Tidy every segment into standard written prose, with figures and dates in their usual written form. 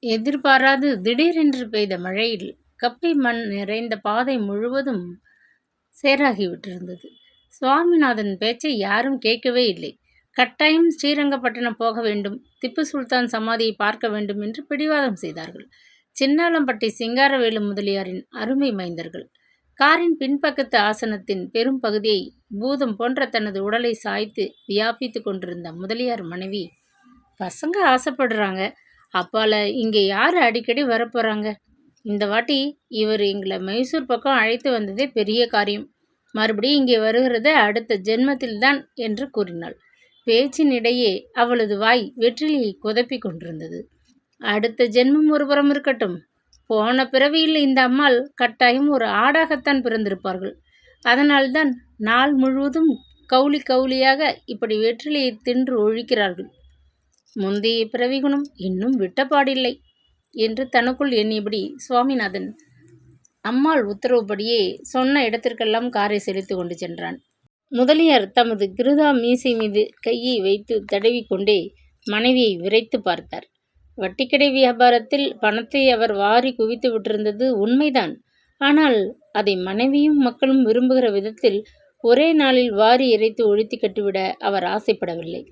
எதிர்பாராது திடீரென்று பெய்த மழையில் கப்பை மண் நிறைந்த பாதை முழுவதும் சேராகிவிட்டிருந்தது. சுவாமிநாதன் பேச்சை யாரும் கேட்கவே இல்லை. கட்டாயம் ஸ்ரீரங்கப்பட்டணம் போக வேண்டும், திப்பு சுல்தான் சமாதியை பார்க்க வேண்டும் என்று பிடிவாதம் செய்தார்கள். சின்னாளம்பட்டி சிங்காரவேலு முதலியாரின் அருமை மைந்தர்கள். காரின் பின்பக்கத்து ஆசனத்தின் பெரும் பகுதியை பூதம் போன்ற தனது உடலை சாய்த்து வியாபித்து கொண்டிருந்த முதலியார் மனைவி, பசங்க ஆசைப்படுறாங்க, அப்பால இங்கே யார் அடிக்கடி வரப்போகிறாங்க? இந்த வாட்டி இவர் எங்களை மைசூர் பக்கம் அழைத்து வந்ததே பெரிய காரியம். மறுபடியும் இங்கே வருகிறது அடுத்த ஜென்மத்தில்தான் என்று கூறினாள். பேச்சினிடையே அவளது வாய் வெற்றிலையை குதப்பி கொண்டிருந்தது. அடுத்த ஜென்மம் ஒருபுறம் இருக்கட்டும், போன பிறவியில் இந்த அம்மாள் கட்டாயம் ஒரு ஆடாகத்தான் பிறந்திருப்பார்கள். அதனால்தான் நாள் முழுவதும் கவுளி கவுளியாக இப்படி வெற்றிலையை தின்று ஒழிக்கிறார்கள். முந்தைய பிறவி குணம் இன்னும் விட்டப்பாடில்லை என்று தனக்குள் எண்ணியபடி சுவாமிநாதன் அம்மாள் உத்தரவுப்படியே சொன்ன இடத்திற்கெல்லாம் காரை செலுத்தி கொண்டு சென்றான். முதலியார் தமது கிருதா மீசை மீது கையை வைத்து தடவி கொண்டே மனைவியை விரைத்து பார்த்தார். வட்டிக்கடை வியாபாரத்தில் பணத்தை அவர் வாரி குவித்து விட்டிருந்தது உண்மைதான். ஆனால் அதை மனைவியும் மக்களும் விரும்புகிற விதத்தில் ஒரே நாளில் வாரி இறைத்து ஒழித்து கட்டிவிட அவர் ஆசைப்படவில்லை.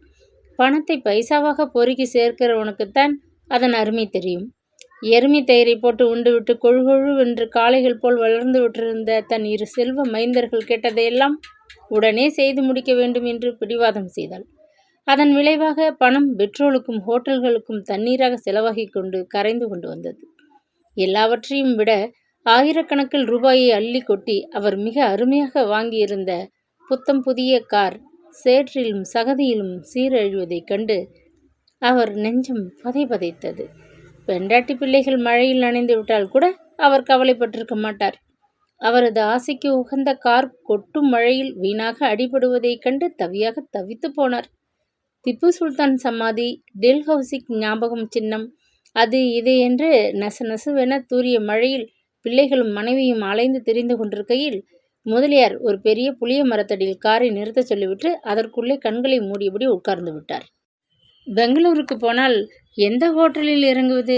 பணத்தை பைசாவாக பொறுக்கி சேர்க்கிறவனுக்குத்தான் அதன் அருமை தெரியும். எருமை தயிரை போட்டு உண்டுவிட்டு கொழுகொழுவென்று காளைகள் போல் வளர்ந்து விட்டிருந்த தன் இரு செல்வ மைந்தர்கள் கேட்டதையெல்லாம் உடனே செய்து முடிக்க வேண்டும் என்று பிடிவாதம் செய்தாள். அதன் விளைவாக பணம் பெட்ரோலுக்கும் ஹோட்டல்களுக்கும் தண்ணீராக செலவாகி கொண்டு கரைந்து கொண்டு வந்தது. எல்லாவற்றையும் விட ஆயிரக்கணக்கில் ரூபாயை அள்ளி கொட்டி அவர் மிக அருமையாக வாங்கியிருந்த புத்தம் புதிய கார் சேற்றிலும் சகதியிலும் சீரழிவதைக் கண்டு அவர் நெஞ்சம் பதைத்தது. பெண்டாட்டி பிள்ளைகள் மழையில் நனைந்து விட்டால் கூட அவர் கவலைப்பட்டிருக்க மாட்டார். அவரது ஆசைக்கு உகந்த கார் கொட்டும் மழையில் வீணாக அடிபடுவதைக் கண்டு தவியாக தவித்து போனார். திப்பு சுல்தான் சமாதி, டெல்ஹவுசிக் ஞாபகம் சின்னம், அது இது என்று நசநசுவென தூரிய மழையில் பிள்ளைகளும் மனைவியும் அலைந்து திரிந்து கொண்டிருக்கையில் முதலியார் ஒரு பெரிய புளிய மரத்தடியில் காரை நிறுத்த சொல்லிவிட்டு அதற்குள்ளே கண்களை மூடியபடி உட்கார்ந்து விட்டார். பெங்களூருக்கு போனால் எந்த ஹோட்டலில் இறங்குவது,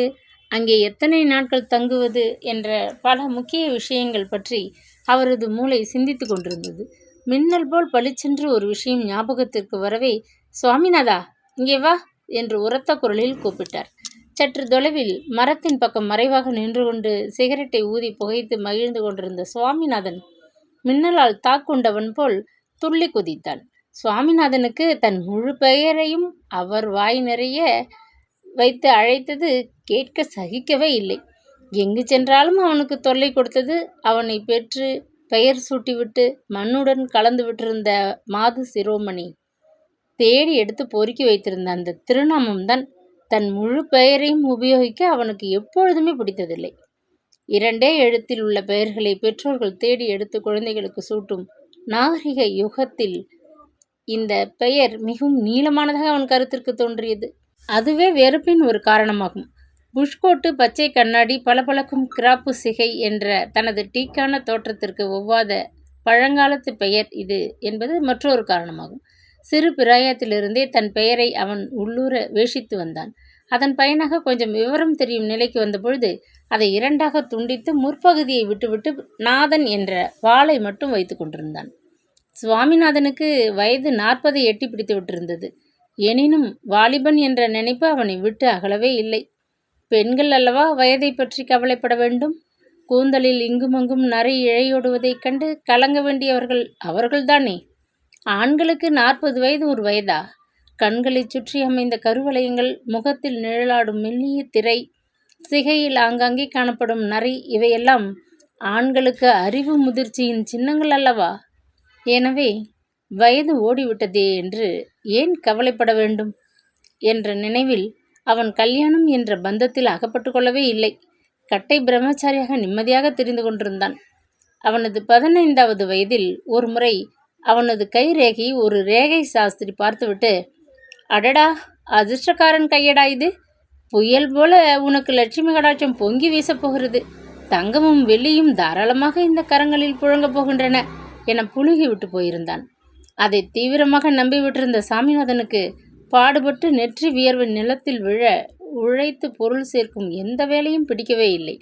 அங்கே எத்தனை நாட்கள் தங்குவது என்ற பல முக்கிய விஷயங்கள் பற்றி அவரது மூளை சிந்தித்து கொண்டிருந்தது. மின்னல் போல் பளிச்சென்று ஒரு விஷயம் ஞாபகத்திற்கு வரவே, சுவாமிநாதா, இங்கே வா என்று உரத்த குரலில் கூப்பிட்டார். சற்று தொலைவில் மரத்தின் பக்கம் மறைவாக நின்று கொண்டு சிகரெட்டை ஊதி புகைத்து மகிழ்ந்து கொண்டிருந்த சுவாமிநாதன் மின்னலால் தாக்குண்டவன் போல் துள்ளி குதித்தான். சுவாமிநாதனுக்கு தன் முழு பெயரையும் அவர் வாய் நிறைய வைத்து அழைத்தது கேட்க சகிக்கவே இல்லை. எங்கு சென்றாலும் அவனுக்கு தொல்லை கொடுத்தது அவனை பெற்று பெயர் சூட்டிவிட்டு மண்ணுடன் கலந்து விட்டிருந்த மாது சிரோமணி தேடி எடுத்து பொறுக்கி வைத்திருந்த அந்த திருநாமம்தான். தன் முழு பெயரையும் உபயோகிக்க அவனுக்கு எப்பொழுதுமே பிடித்ததில்லை. 2 எழுத்தில் உள்ள பெயர்களை பெற்றோர்கள் தேடி எடுத்து குழந்தைகளுக்கு சூட்டும் நாகரிக யுகத்தில் இந்த பெயர் மிகவும் நீளமானதாக அவன் கருத்திற்கு தோன்றியது. அதுவே வெறுப்பின் ஒரு காரணமாகும். புஷ்கோட்டு, பச்சை கண்ணாடி, பளபளக்கும் கிராப்பு சிகை என்ற தனது டீக்கான தோற்றத்திற்கு ஒவ்வாத பழங்காலத்து பெயர் இது என்பது மற்றொரு காரணமாகும். சிறு பிராயத்திலிருந்தே தன் பெயரை அவன் உள்ளூர வேஷித்து வந்தான். அதன் பயனாக கொஞ்சம் விவரம் தெரியும் நிலைக்கு வந்தபொழுது அதை 2ஆக துண்டித்து முற்பகுதியை விட்டுவிட்டு நாதன் என்ற வாளை மட்டும் வைத்து கொண்டிருந்தான். சுவாமிநாதனுக்கு வயது 40 எட்டி பிடித்து விட்டிருந்தது. எனினும் வாலிபன் என்ற நினைப்பு அவனை விட்டு அகலவே இல்லை. பெண்கள் அல்லவா வயதை பற்றி கவலைப்பட வேண்டும்? கூந்தலில் இங்குமங்கும் நரை இழையோடுவதைக் கண்டு கலங்க வேண்டியவர்கள் அவர்கள்தானே. ஆண்களுக்கு 40 வயது ஒரு வயதா? கண்களை சுற்றி அமைந்த கருவளையங்கள், முகத்தில் நிழலாடும் மெல்லிய திரை, சிகையில் ஆங்காங்கே காணப்படும் நரை, இவையெல்லாம் ஆண்களுக்கு அறிவு முதிர்ச்சியின் சின்னங்கள் அல்லவா? எனவே வயது ஓடிவிட்டதே என்று ஏன் கவலைப்பட வேண்டும் என்ற நினைவில் அவன் கல்யாணம் என்ற பந்தத்தில் அகப்பட்டு கொள்ளவே இல்லை. கட்டை பிரம்மச்சாரியாக நிம்மதியாக தெரிந்து கொண்டிருந்தான். அவனது 15வது வயதில் ஒரு முறை அவனது கை ரேகையை ஒரு ரேகை சாஸ்திரி பார்த்துவிட்டு, அடடா, அதிர்ஷ்டக்காரன் கையடா இது, புயல் போல உனக்கு லட்சுமி கடாட்சம் பொங்கி வீசப்போகிறது, தங்கமும் வெள்ளியும் தாராளமாக இந்த கரங்களில் புழங்கப் போகின்றன என புழுகி விட்டு போயிருந்தான். அதை தீவிரமாக நம்பிவிட்டிருந்த சாமிநாதனுக்கு பாடுபட்டு நெற்றி வியர்வை நிலத்தில் விழ உழைத்து பொருள் சேர்க்கும் எந்த வேலையும் பிடிக்கவே இல்லை.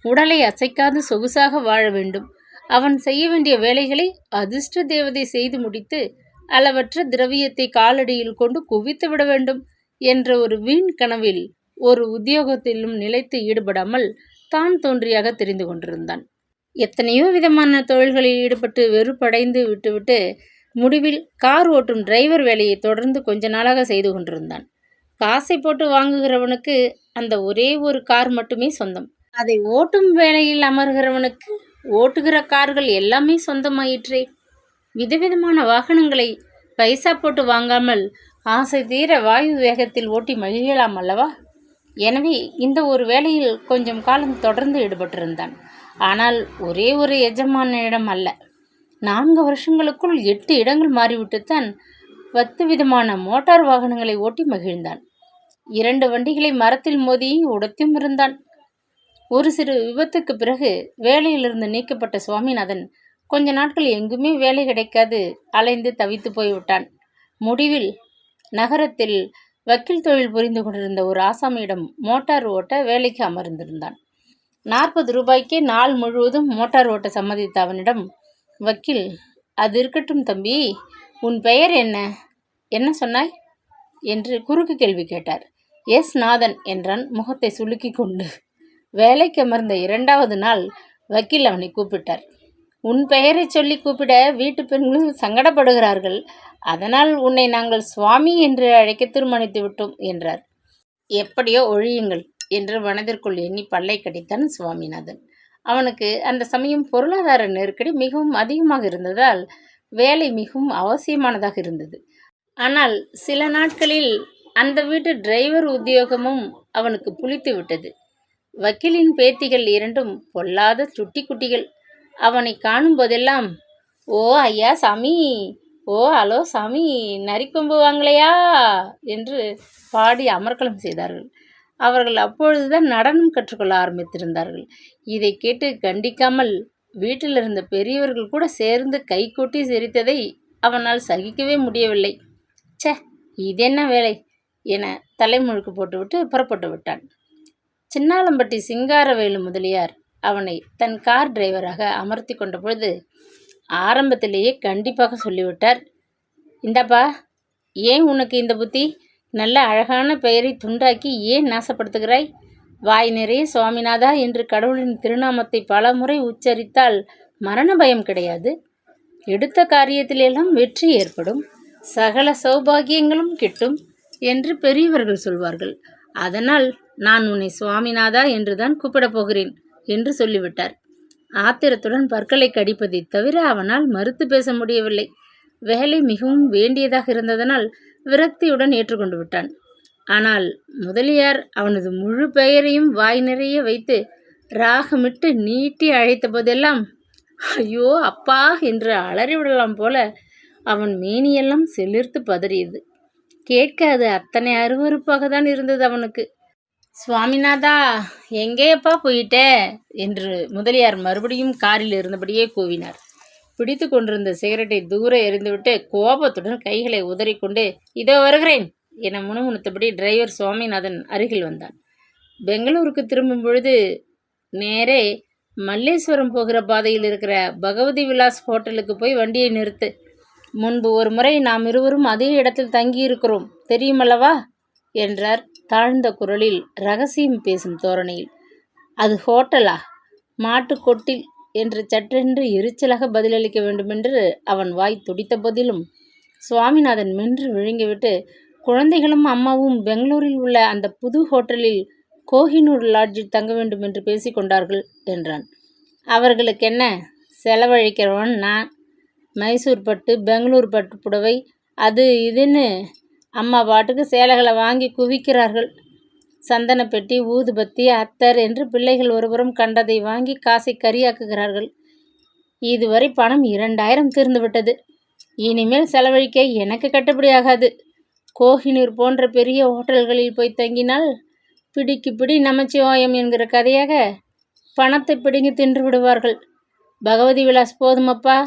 உடலை அசைக்காது சொகுசாக வாழ வேண்டும். அவன் செய்ய வேண்டிய வேலைகளை அதிர்ஷ்ட தேவதை செய்து முடித்து அளவற்ற திரவியத்தை காலடியில் கொண்டு குவித்து விட வேண்டும் என்ற ஒரு வீண் கனவில் ஒரு உத்தியோகத்திலும் நிலைத்து ஈடுபடாமல் தான் தோன்றியாக தெரிந்து கொண்டிருந்தான். எத்தனையோ விதமான தொழில்களில் ஈடுபட்டு வெறுப்படைந்து விட்டுவிட்டு முடிவில் கார் ஓட்டும் டிரைவர் வேலையை தொடர்ந்து கொஞ்ச நாளாக செய்து கொண்டிருந்தான். காசை போட்டு வாங்குகிறவனுக்கு அந்த ஒரே ஒரு கார் மட்டுமே சொந்தம். அதை ஓட்டும் வேலையில் அமர்கிறவனுக்கு ஓட்டுகிற கார்கள் எல்லாமே சொந்தமாயிற்றே. விதவிதமான வாகனங்களை பைசா போட்டு வாங்காமல் ஆசை தீர வாயு வேகத்தில் ஓட்டி மகிழலாம் அல்லவா? எனவே இந்த ஒரு வேலையில் கொஞ்சம் காலம் தொடர்ந்து ஈடுபட்டிருந்தான். ஆனால் ஒரே ஒரு எஜமானிடம் அல்ல, 4 வருஷங்களுக்குள் 8 இடங்கள் மாறிவிட்டுத்தான் 10 விதமான மோட்டார் வாகனங்களை ஓட்டி மகிழ்ந்தான். 2 வண்டிகளை மரத்தில் மோதி உடைத்தும் இருந்தான். ஒரு சிறு விபத்துக்கு பிறகு வேலையிலிருந்து நீக்கப்பட்ட சுவாமிநாதன் கொஞ்ச நாட்கள் எங்குமே வேலை கிடைக்காது அலைந்து தவித்து போய்விட்டான். முடிவில் நகரத்தில் வக்கீல் தொழில் புரிந்து கொண்டிருந்த ஒரு ஆசாமியிடம் மோட்டார் ஓட்ட வேலைக்கு அமர்ந்திருந்தான். 40 ரூபாய்க்கே நாள் முழுவதும் மோட்டார் ஓட்ட சம்மதித்த அவனிடம் வக்கீல், அது இருக்கட்டும் தம்பி, உன் பெயர் என்ன? என்ன சொன்னாய் என்று குறுக்கு கேள்வி கேட்டார். எஸ் நாதன் என்றான் முகத்தை சுளுக்கி கொண்டு. வேலைக்கு அமர்ந்த 2வது நாள் வக்கீல் அவனை கூப்பிட்டார். உன் பெயரை சொல்லி கூப்பிட வீட்டு பெண்களும் சங்கடப்படுகிறார்கள். அதனால் உன்னை நாங்கள் சுவாமி என்று அழைக்க தீர்மானித்து விட்டோம் என்றார். எப்படியோ ஒழியுங்கள் என்று மனதிற்குள் எண்ணி பல்லை கடித்தான் சுவாமிநாதன். அவனுக்கு அந்த சமயம் பொருளாதார நெருக்கடி மிகவும் அதிகமாக இருந்ததால் வேலை மிகவும் அவசியமானதாக இருந்தது. ஆனால் சில நாட்களில் அந்த வீட்டு டிரைவர் உத்தியோகமும் அவனுக்கு புளித்து விட்டது. வக்கீலின் பேத்திகள் 2ம் பொல்லாத சுட்டி குட்டிகள். அவனை காணும் போதெல்லாம், ஓ ஐயா சாமி, ஓ ஹலோ சாமி, நரிக்கொம்பு வாங்கலையா என்று பாடி அமர்க்களம் செய்தார்கள். அவர்கள் அப்பொழுதுதான் நடனம் கற்றுக்கொள்ள ஆரம்பித்திருந்தார்கள். இதை கேட்டு கண்டிக்காமல் வீட்டில் இருந்த பெரியவர்கள் கூட சேர்ந்து கைகொட்டி சிரித்ததை அவனால் சகிக்கவே முடியவில்லை. ச்சே, இதென்ன வேலை என தலைமுழுக்கு போட்டுவிட்டு புறப்பட்டு விட்டான். சின்னாளம்பட்டி சிங்காரவேலு முதலியார் அவனை தன் கார் டிரைவராக அமர்த்தி கொண்ட பொழுது ஆரம்பத்திலேயே கண்டிப்பாக சொல்லிவிட்டார். இந்தாப்பா, ஏன் உனக்கு இந்த புத்தி? நல்ல அழகான பெயரை துண்டாக்கி ஏன் நாசப்படுத்துகிறாய்? வாய் நிறைய சுவாமிநாதா என்று கடவுளின் திருநாமத்தை பல முறை உச்சரித்தால் மரண பயம் கிடையாது. எடுத்த காரியத்திலெல்லாம் வெற்றி ஏற்படும், சகல சௌபாகியங்களும் கிட்டும் என்று பெரியவர்கள் சொல்வார்கள். அதனால் நான் உன்னை சுவாமிநாதா என்றுதான் கூப்பிடப் போகிறேன் என்று சொல்லிவிட்டார். ஆத்திரத்துடன் பற்களை கடிப்பதை தவிர அவனால் மறுத்து பேச முடியவில்லை. வேலை மிகவும் வேண்டியதாக இருந்ததனால் விரக்தியுடன் ஏற்றுக்கொண்டு விட்டான். ஆனால் முதலியார் அவனது முழு பெயரையும் வாய் நிறைய வைத்து ராகமிட்டு நீட்டி அழைத்த போதெல்லாம் ஐயோ அப்பா என்று அலறிவிடலாம் போல அவன் மேனியெல்லாம் செலிர்த்து பதறியது. கேட்க அது அத்தனை அருவருப்பாக தான் இருந்தது அவனுக்கு. சுவாமிநாதா, எங்கேயப்பா போயிட்ட என்று முதலியார் மறுபடியும் காரில் இருந்தபடியே கூவினார். பிடித்து கொண்டிருந்த சிகரெட்டை தூர எறிந்துவிட்டு கோபத்துடன் கைகளை உதறிக்கொண்டு இதோ வருகிறேன் என முணுமுணுத்தபடி டிரைவர் சுவாமிநாதன் அருகில் வந்தான். பெங்களூருக்கு திரும்பும் பொழுது நேரே மல்லேஸ்வரம் போகிற பாதையில் இருக்கிற பகவதி விலாஸ் ஹோட்டலுக்கு போய் வண்டியை நிறுத்து. முன்பு ஒரு முறை நாம் இருவரும் அதே இடத்தில் தங்கியிருக்கிறோம், தெரியுமல்லவா என்றார் தாழ்ந்த குரலில், ரகசியம் பேசும் தோரணையில். அது ஹோட்டலா? மாட்டுக்கொட்டில் என்று சற்றென்று எரிச்சலாக பதிலளிக்க வேண்டுமென்று அவன் வாய் துடித்த போதிலும் சுவாமிநாதன் மென்று விழுங்கிவிட்டு, குழந்தைகளும் அம்மாவும் பெங்களூரில் உள்ள அந்த புது ஹோட்டலில் கோஹினூர் லாட்ஜில் தங்க வேண்டும் என்று பேசிக்கொண்டார்கள் என்றான். அவர்களுக்கென்ன, செலவழிக்கிறவன் நான். மைசூர் பட்டு, பெங்களூர் பட்டு புடவை, அது இதுன்னு அம்மா பாட்டுக்கு சேலைகளை வாங்கி குவிக்கிறார்கள். சந்தனப்பெட்டி, ஊதுபத்தி, அத்தர் என்று பிள்ளைகள் ஒருபுறம் கண்டதை வாங்கி காசை கரியாக்குகிறார்கள். இதுவரை பணம் 2000 தீர்ந்து விட்டது. இனிமேல் செலவழிக்க எனக்கு கட்டுப்படியாகாது. கோஹினூர் போன்ற பெரிய ஹோட்டல்களில் போய் தங்கினால் பிடிக்கு பிடி நமச்சிவாயம் என்கிற கதையாக பணத்தை பிடுங்கி தின்று விடுவார்கள். பகவதி விலாஸ் போதுமப்பா,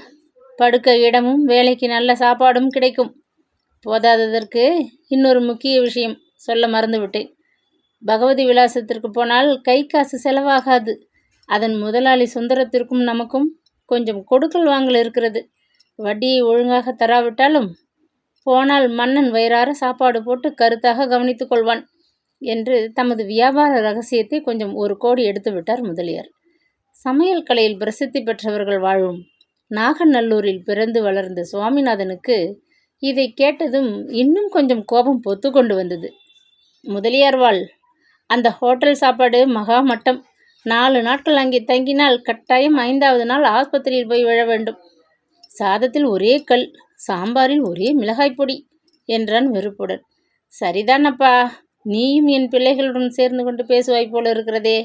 படுக்க இடமும் வேலைக்கு நல்ல சாப்பாடும் கிடைக்கும். போதாததற்கு இன்னொரு முக்கிய விஷயம் சொல்ல மறந்துவிட்டேன். பகவதி விலாசத்திற்கு போனால் கை காசு செலவாகாது. அதன் முதலாளி சுந்தரத்திற்கும் நமக்கும் கொஞ்சம் கொடுக்கல் வாங்கல் இருக்கிறது. வட்டியை ஒழுங்காக தராவிட்டாலும் போனால் மன்னன் வயிறார சாப்பாடு போட்டு கருத்தாக கவனித்துக் கொள்வான் என்று தமது வியாபார ரகசியத்தை கொஞ்சம் 1 கோடி எடுத்து விட்டார் முதலியார். சமையல் கலையில் பிரசித்தி பெற்றவர்கள் வாழும் நாகநல்லூரில் பிறந்து வளர்ந்த சுவாமிநாதனுக்கு இதை கேட்டதும் இன்னும் கொஞ்சம் கோபம் பொத்து கொண்டு வந்தது. முதலியார் வாழ், அந்த ஹோட்டல் சாப்பாடு மகா மட்டம். 4 நாட்கள் அங்கே தங்கினால் கட்டாயம் 5வது நாள் ஆஸ்பத்திரியில் போய் விழ வேண்டும். சாதத்தில் ஒரே கல், சாம்பாரில் ஒரே மிளகாய் பொடி என்றான் வெறுப்புடன். சரிதான் அப்பா, நீயும் என் பிள்ளைகளுடன் சேர்ந்து கொண்டு பேசுவாய் போல இருக்கிறதே.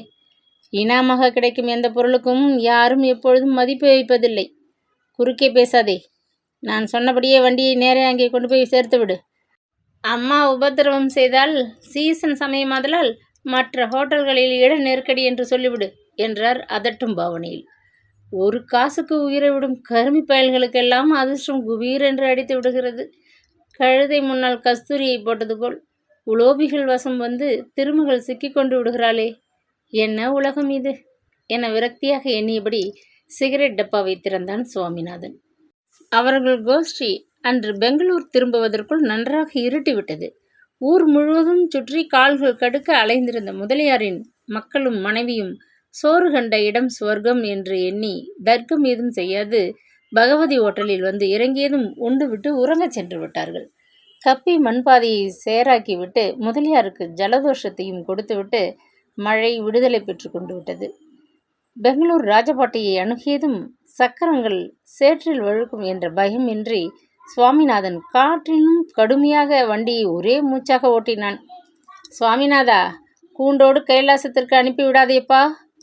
இனாமாக கிடைக்கும் எந்த பொருளுக்கும் யாரும் எப்பொழுதும் மதிப்பு வைப்பதில்லை. குறுக்கே பேசாதே. நான் சொன்னபடியே வண்டியை நேரே அங்கே கொண்டு போய் சேர்த்து விடு. அம்மா உபத்திரவம் செய்தால் சீசன் சமயமாதலால் மற்ற ஹோட்டல்களில் இட நெருக்கடி என்று சொல்லிவிடு என்றார் அதட்டும் பாவனையில். 1 காசுக்கு உயிரை விடும் கருமி பயல்களுக்கெல்லாம் அதிர்ஷ்டம் குபீர் என்று அடித்து விடுகிறது. கழுதை முன்னால் கஸ்தூரியை போட்டது போல் உலோபிகள் வசம் வந்து திருமகள் சிக்கி கொண்டு விடுகிறாளே. என்ன உலகம் இது என விரக்தியாக எண்ணியபடி சிகரெட் டப்பாவை திறந்தான் சுவாமிநாதன். அவர்கள் கோஷ்டி அன்று பெங்களூர் திரும்புவதற்குள் நன்றாக இருட்டிவிட்டது. ஊர் முழுவதும் சுற்றி கால்கள் கடுக்க அலைந்திருந்த முதலியாரின் மக்களும் மனைவியும் சோறு கண்ட இடம் சுவர்க்கம் என்று எண்ணி தர்க்கம் ஏதும் செய்யாது பகவதி ஓட்டலில் வந்து இறங்கியதும் உண்டுவிட்டு உறங்கச் சென்று விட்டார்கள். கப்பி மண்பாதையை சேராக்கிவிட்டு முதலியாருக்கு ஜலதோஷத்தையும் கொடுத்துவிட்டு மழை விடுதலை பெற்று கொண்டு விட்டது. பெங்களூர் ராஜபாட்டையை அணுகியதும் சக்கரங்கள் சேற்றில் வழுக்கும் என்ற பயமின்றி சுவாமிநாதன் காற்றினும் கடுமையாக வண்டியை ஒரே மூச்சாக ஓட்டினான். சுவாமிநாதா, கூண்டோடு கைலாசத்திற்கு அனுப்பிவிடாதேப்பா,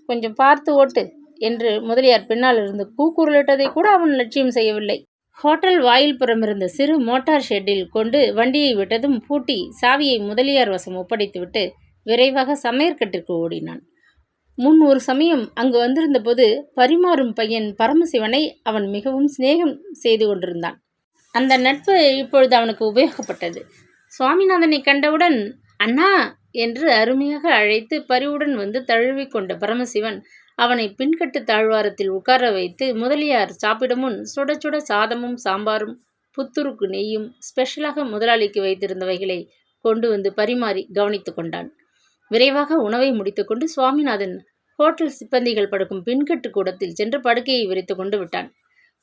கொஞ்சம் பார்த்து ஓட்டு என்று முதலியார் பின்னால் இருந்து கூக்குரலிட்டதை கூட அவன் லட்சியம் செய்யவில்லை. ஹோட்டல் வாயில் புறமிருந்த சிறு மோட்டார் ஷெட்டில் கொண்டு வண்டியை விட்டதும் பூட்டி சாவியை முதலியார் வசம் ஒப்படைத்துவிட்டு விரைவாக சமையற்கட்டிற்கு ஓடினான். முன் ஒரு சமயம் அங்கு வந்திருந்த போது பரிமாறும் பையன் பரமசிவனை அவன் மிகவும் சிநேகம் செய்து கொண்டிருந்தான். அந்த நட்பு இப்பொழுது அவனுக்கு உபயோகப்பட்டது. சுவாமிநாதனை கண்டவுடன் அண்ணா என்று அருமையாக அழைத்து பரிவுடன் வந்து தழுவிக்கொண்ட பரமசிவன் அவனை பின்கட்டு தாழ்வாரத்தில் உட்கார வைத்து முதலியார் சாப்பிட முன் சுட சுட சாதமும் சாம்பாரும் புத்துருக்கு நெய்யும் ஸ்பெஷலாக முதலாளிக்கு வைத்திருந்தவைகளை கொண்டு வந்து பரிமாறி கவனித்து கொண்டான். விரைவாக உணவை முடித்துக்கொண்டு சுவாமிநாதன் ஹோட்டல் சிப்பந்திகள் படுக்கும் பின்கட்டு கூடத்தில் சென்று படுக்கையை விரித்து கொண்டு விட்டான்.